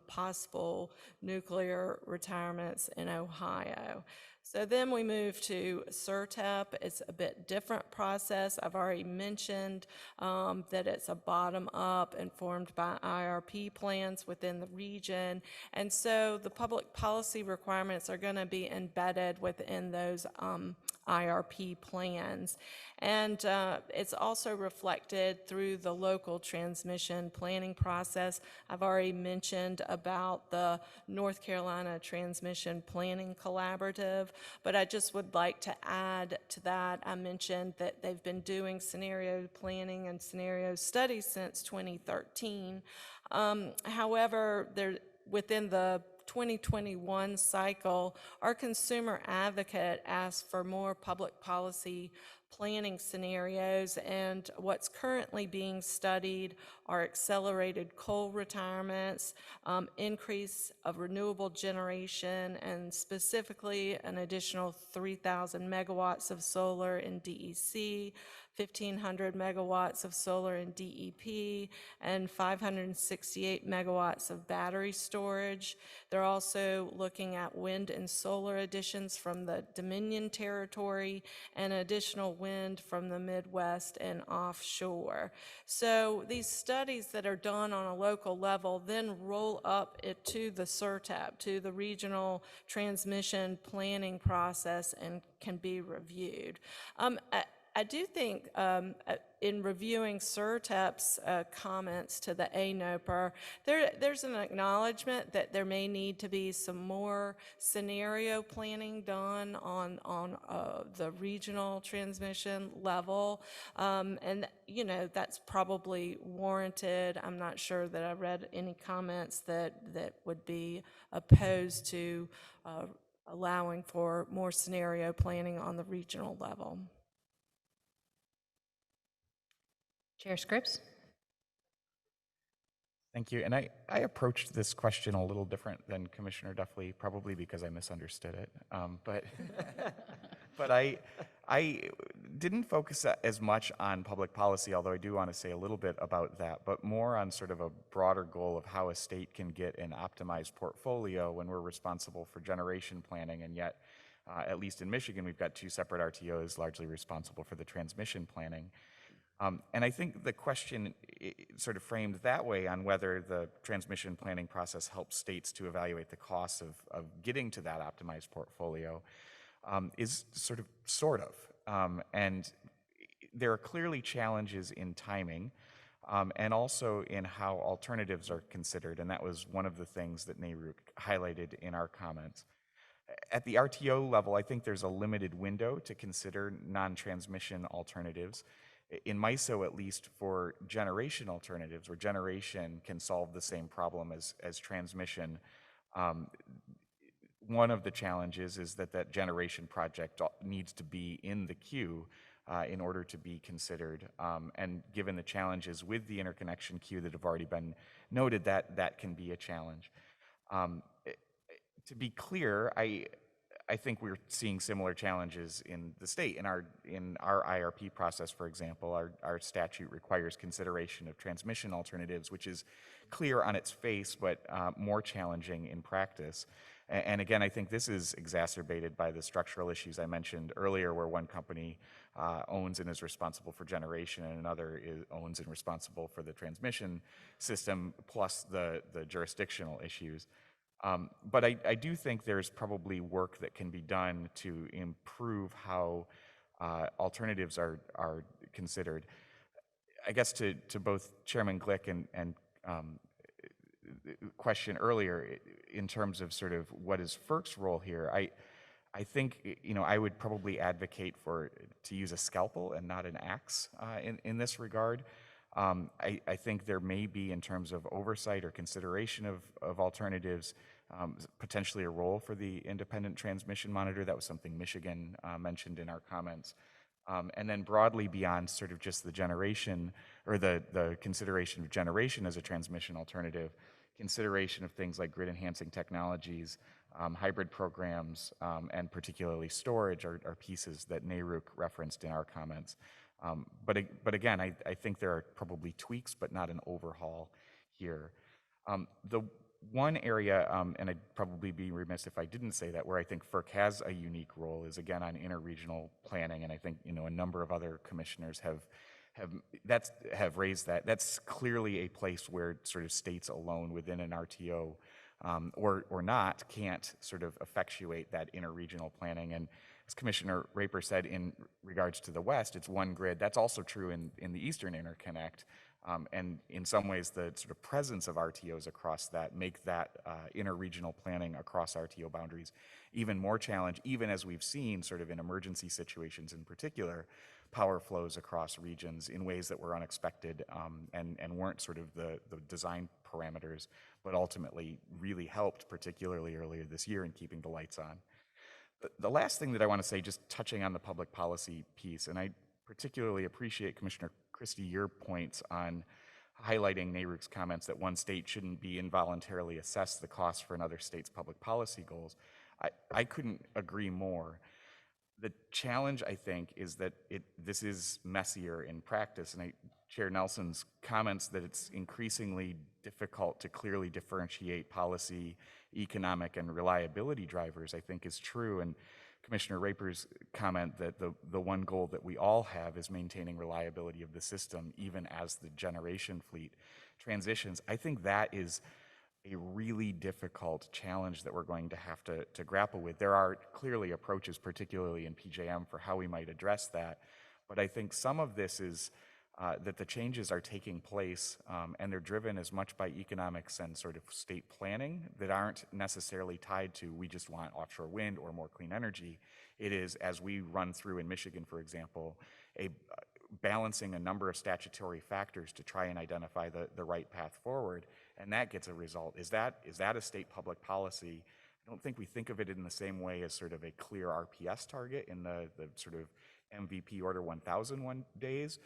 possible nuclear retirements in Ohio. So then we move to CERTEP. It's a bit different process. I've already mentioned that it's a bottom-up informed by IRP plans within the region. And so the public policy requirements are going to be embedded within those IRP plans. And it's also reflected through the local transmission planning process. I've already mentioned about the North Carolina Transmission Planning Collaborative, but I just would like to add to that. I mentioned that they've been doing scenario planning and scenario studies since 2013. However, within the 2021 cycle, our consumer advocate asked for more public policy planning scenarios, and what's currently being studied are accelerated coal retirements, increase of renewable generation, and specifically an additional 3,000 megawatts of solar in DEC, 1,500 megawatts of solar in DEP, and 568 megawatts of battery storage. They're also looking at wind and solar additions from the Dominion territory and additional wind from the Midwest and offshore. So these studies that are done on a local level then roll up it to the CERTAP, to the regional transmission planning process, and can be reviewed. I do think in reviewing CERTAP's comments to the ANOPR, there's an acknowledgement that there may need to be some more scenario planning done on the regional transmission level. And, you know, that's probably warranted. I'm not sure that I read any comments that would be opposed to allowing for more scenario planning on the regional level. Chair Scripps? Thank you. And I approached this question a little different than Commissioner Duffley, probably because I misunderstood it. But I didn't focus as much on public policy, although I do want to say a little bit about that, but more on sort of a broader goal of how a state can get an optimized portfolio when we're responsible for generation planning, and yet, at least in Michigan, we've got two separate RTOs largely responsible for the transmission planning. And I think the question sort of framed that way on whether the transmission planning process helps states to evaluate the costs of getting to that optimized portfolio is sort of. And there are clearly challenges in timing and also in how alternatives are considered. And that was one of the things that NARUC highlighted in our comments. At the RTO level, I think there's a limited window to consider non-transmission alternatives. In MISO, at least for generation alternatives, where generation can solve the same problem as transmission, one of the challenges is that generation project needs to be in the queue in order to be considered. And given the challenges with the interconnection queue that have already been noted, that can be a challenge. To be clear, I think we're seeing similar challenges in the state. In our IRP process, for example, our statute requires consideration of transmission alternatives, which is clear on its face, but more challenging in practice. And again, I think this is exacerbated by the structural issues I mentioned earlier, where one company owns and is responsible for generation, and another owns and responsible for the transmission system, plus the jurisdictional issues. But I do think there's probably work that can be done to improve how alternatives are considered. I guess to both Chairman Glick and question earlier in terms of sort of what is FERC's role here, I think, you know, I would probably advocate to use a scalpel and not an axe in this regard. I think there may be, in terms of oversight or consideration of alternatives, potentially a role for the independent transmission monitor. That was something Michigan mentioned in our comments. And then broadly beyond sort of just the generation or the consideration of generation as a transmission alternative, consideration of things like grid enhancing technologies, hybrid programs, and particularly storage are pieces that NARUC referenced in our comments. But again, I think there are probably tweaks, but not an overhaul here. The one area, and I'd probably be remiss if I didn't say that, where I think FERC has a unique role is, again, on interregional planning, and I think, you know, a number of other commissioners have raised that. That's clearly a place where sort of states alone within an RTO or not can't sort of effectuate that interregional planning. And as Commissioner Raper said, in regards to the West, it's one grid. That's also true in the Eastern Interconnect. And in some ways, the sort of presence of RTOs across that make that interregional planning across RTO boundaries even more challenged, even as we've seen sort of in emergency situations in particular, power flows across regions in ways that were unexpected and weren't sort of the design parameters, but ultimately really helped, particularly earlier this year, in keeping the lights on. The last thing that I want to say, just touching on the public policy piece, and I particularly appreciate, Commissioner Christie, your points on highlighting NARUC's comments that one state shouldn't be involuntarily assessed the cost for another state's public policy goals. I couldn't agree more. The challenge, I think, is that this is messier in practice, and Chair Nelson's comments that it's increasingly difficult to clearly differentiate policy, economic, and reliability drivers, I think is true. And Commissioner Raper's comment that the one goal that we all have is maintaining reliability of the system, even as the generation fleet transitions. I think that is a really difficult challenge that we're going to have to grapple with. There are clearly approaches, particularly in PJM, for how we might address that. But I think some of this is that the changes are taking place and they're driven as much by economics and sort of state planning that aren't necessarily tied to we just want offshore wind or more clean energy. It is, as we run through in Michigan, for example, balancing a number of statutory factors to try and identify the right path forward, and that gets a result. Is that a state public policy? I don't think we think of it in the same way as sort of a clear RPS target in the sort of MVP Order 1001 days,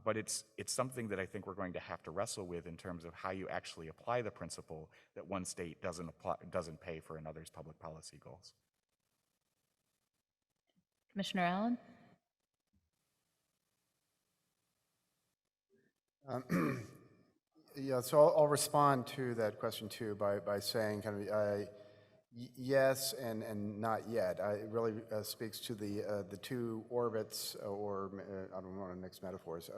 but it's something that I think we're going to have to wrestle with in terms of how you actually apply the principle that one state doesn't pay for another's public policy goals. Commissioner Allen? Yeah, so I'll respond to that question too by saying kind of yes and not yet. It really speaks to the two orbits, or I don't want to mix metaphors,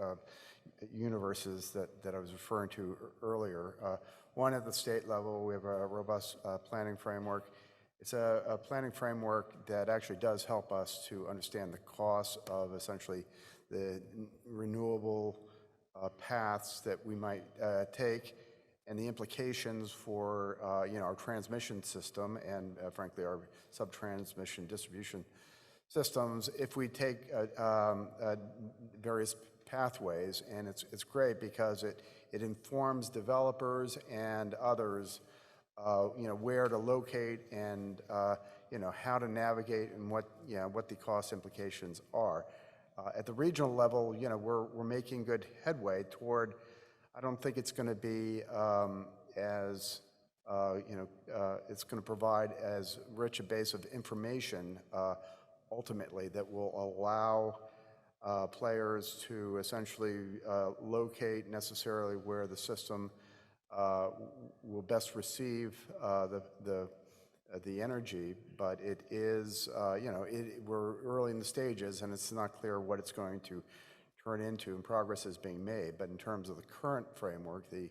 universes that I was referring to earlier. One at the state level, we have a robust planning framework. It's a planning framework that actually does help us to understand the costs of essentially the renewable paths that we might take and the implications for our transmission system and frankly our sub-transmission distribution systems if we take various pathways. And it's great because it informs developers and others where to locate and how to navigate and what the cost implications are. At the regional level, we're making good headway toward. I don't think it's going to be it's going to provide as rich a base of information ultimately that will allow players to essentially locate necessarily where the system will best receive the energy, but it is, we're early in the stages and it's not clear what it's going to turn into, and progress is being made. But in terms of the current framework, the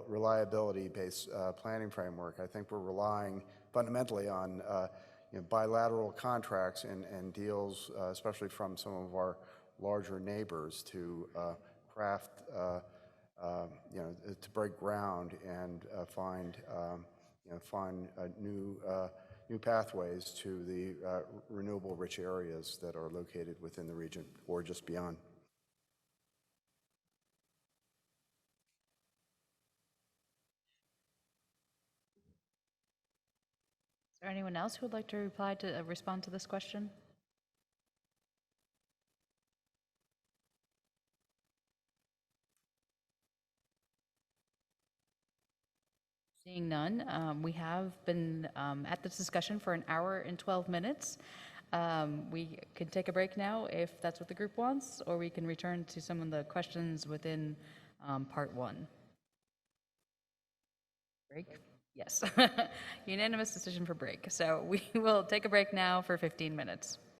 reliability-based planning framework, I think we're relying fundamentally on bilateral contracts and deals, especially from some of our larger neighbors, to craft, to break ground and find new pathways to the renewable-rich areas that are located within the region or just beyond. Is there anyone else who would like to respond to this question? Seeing none, we have been at this discussion for 1 hour and 12 minutes. We can take a break now if that's what the group wants, or we can return to some of the questions within part 1. Break? Yes. Unanimous decision for break. So we will take a break now for 15 minutes.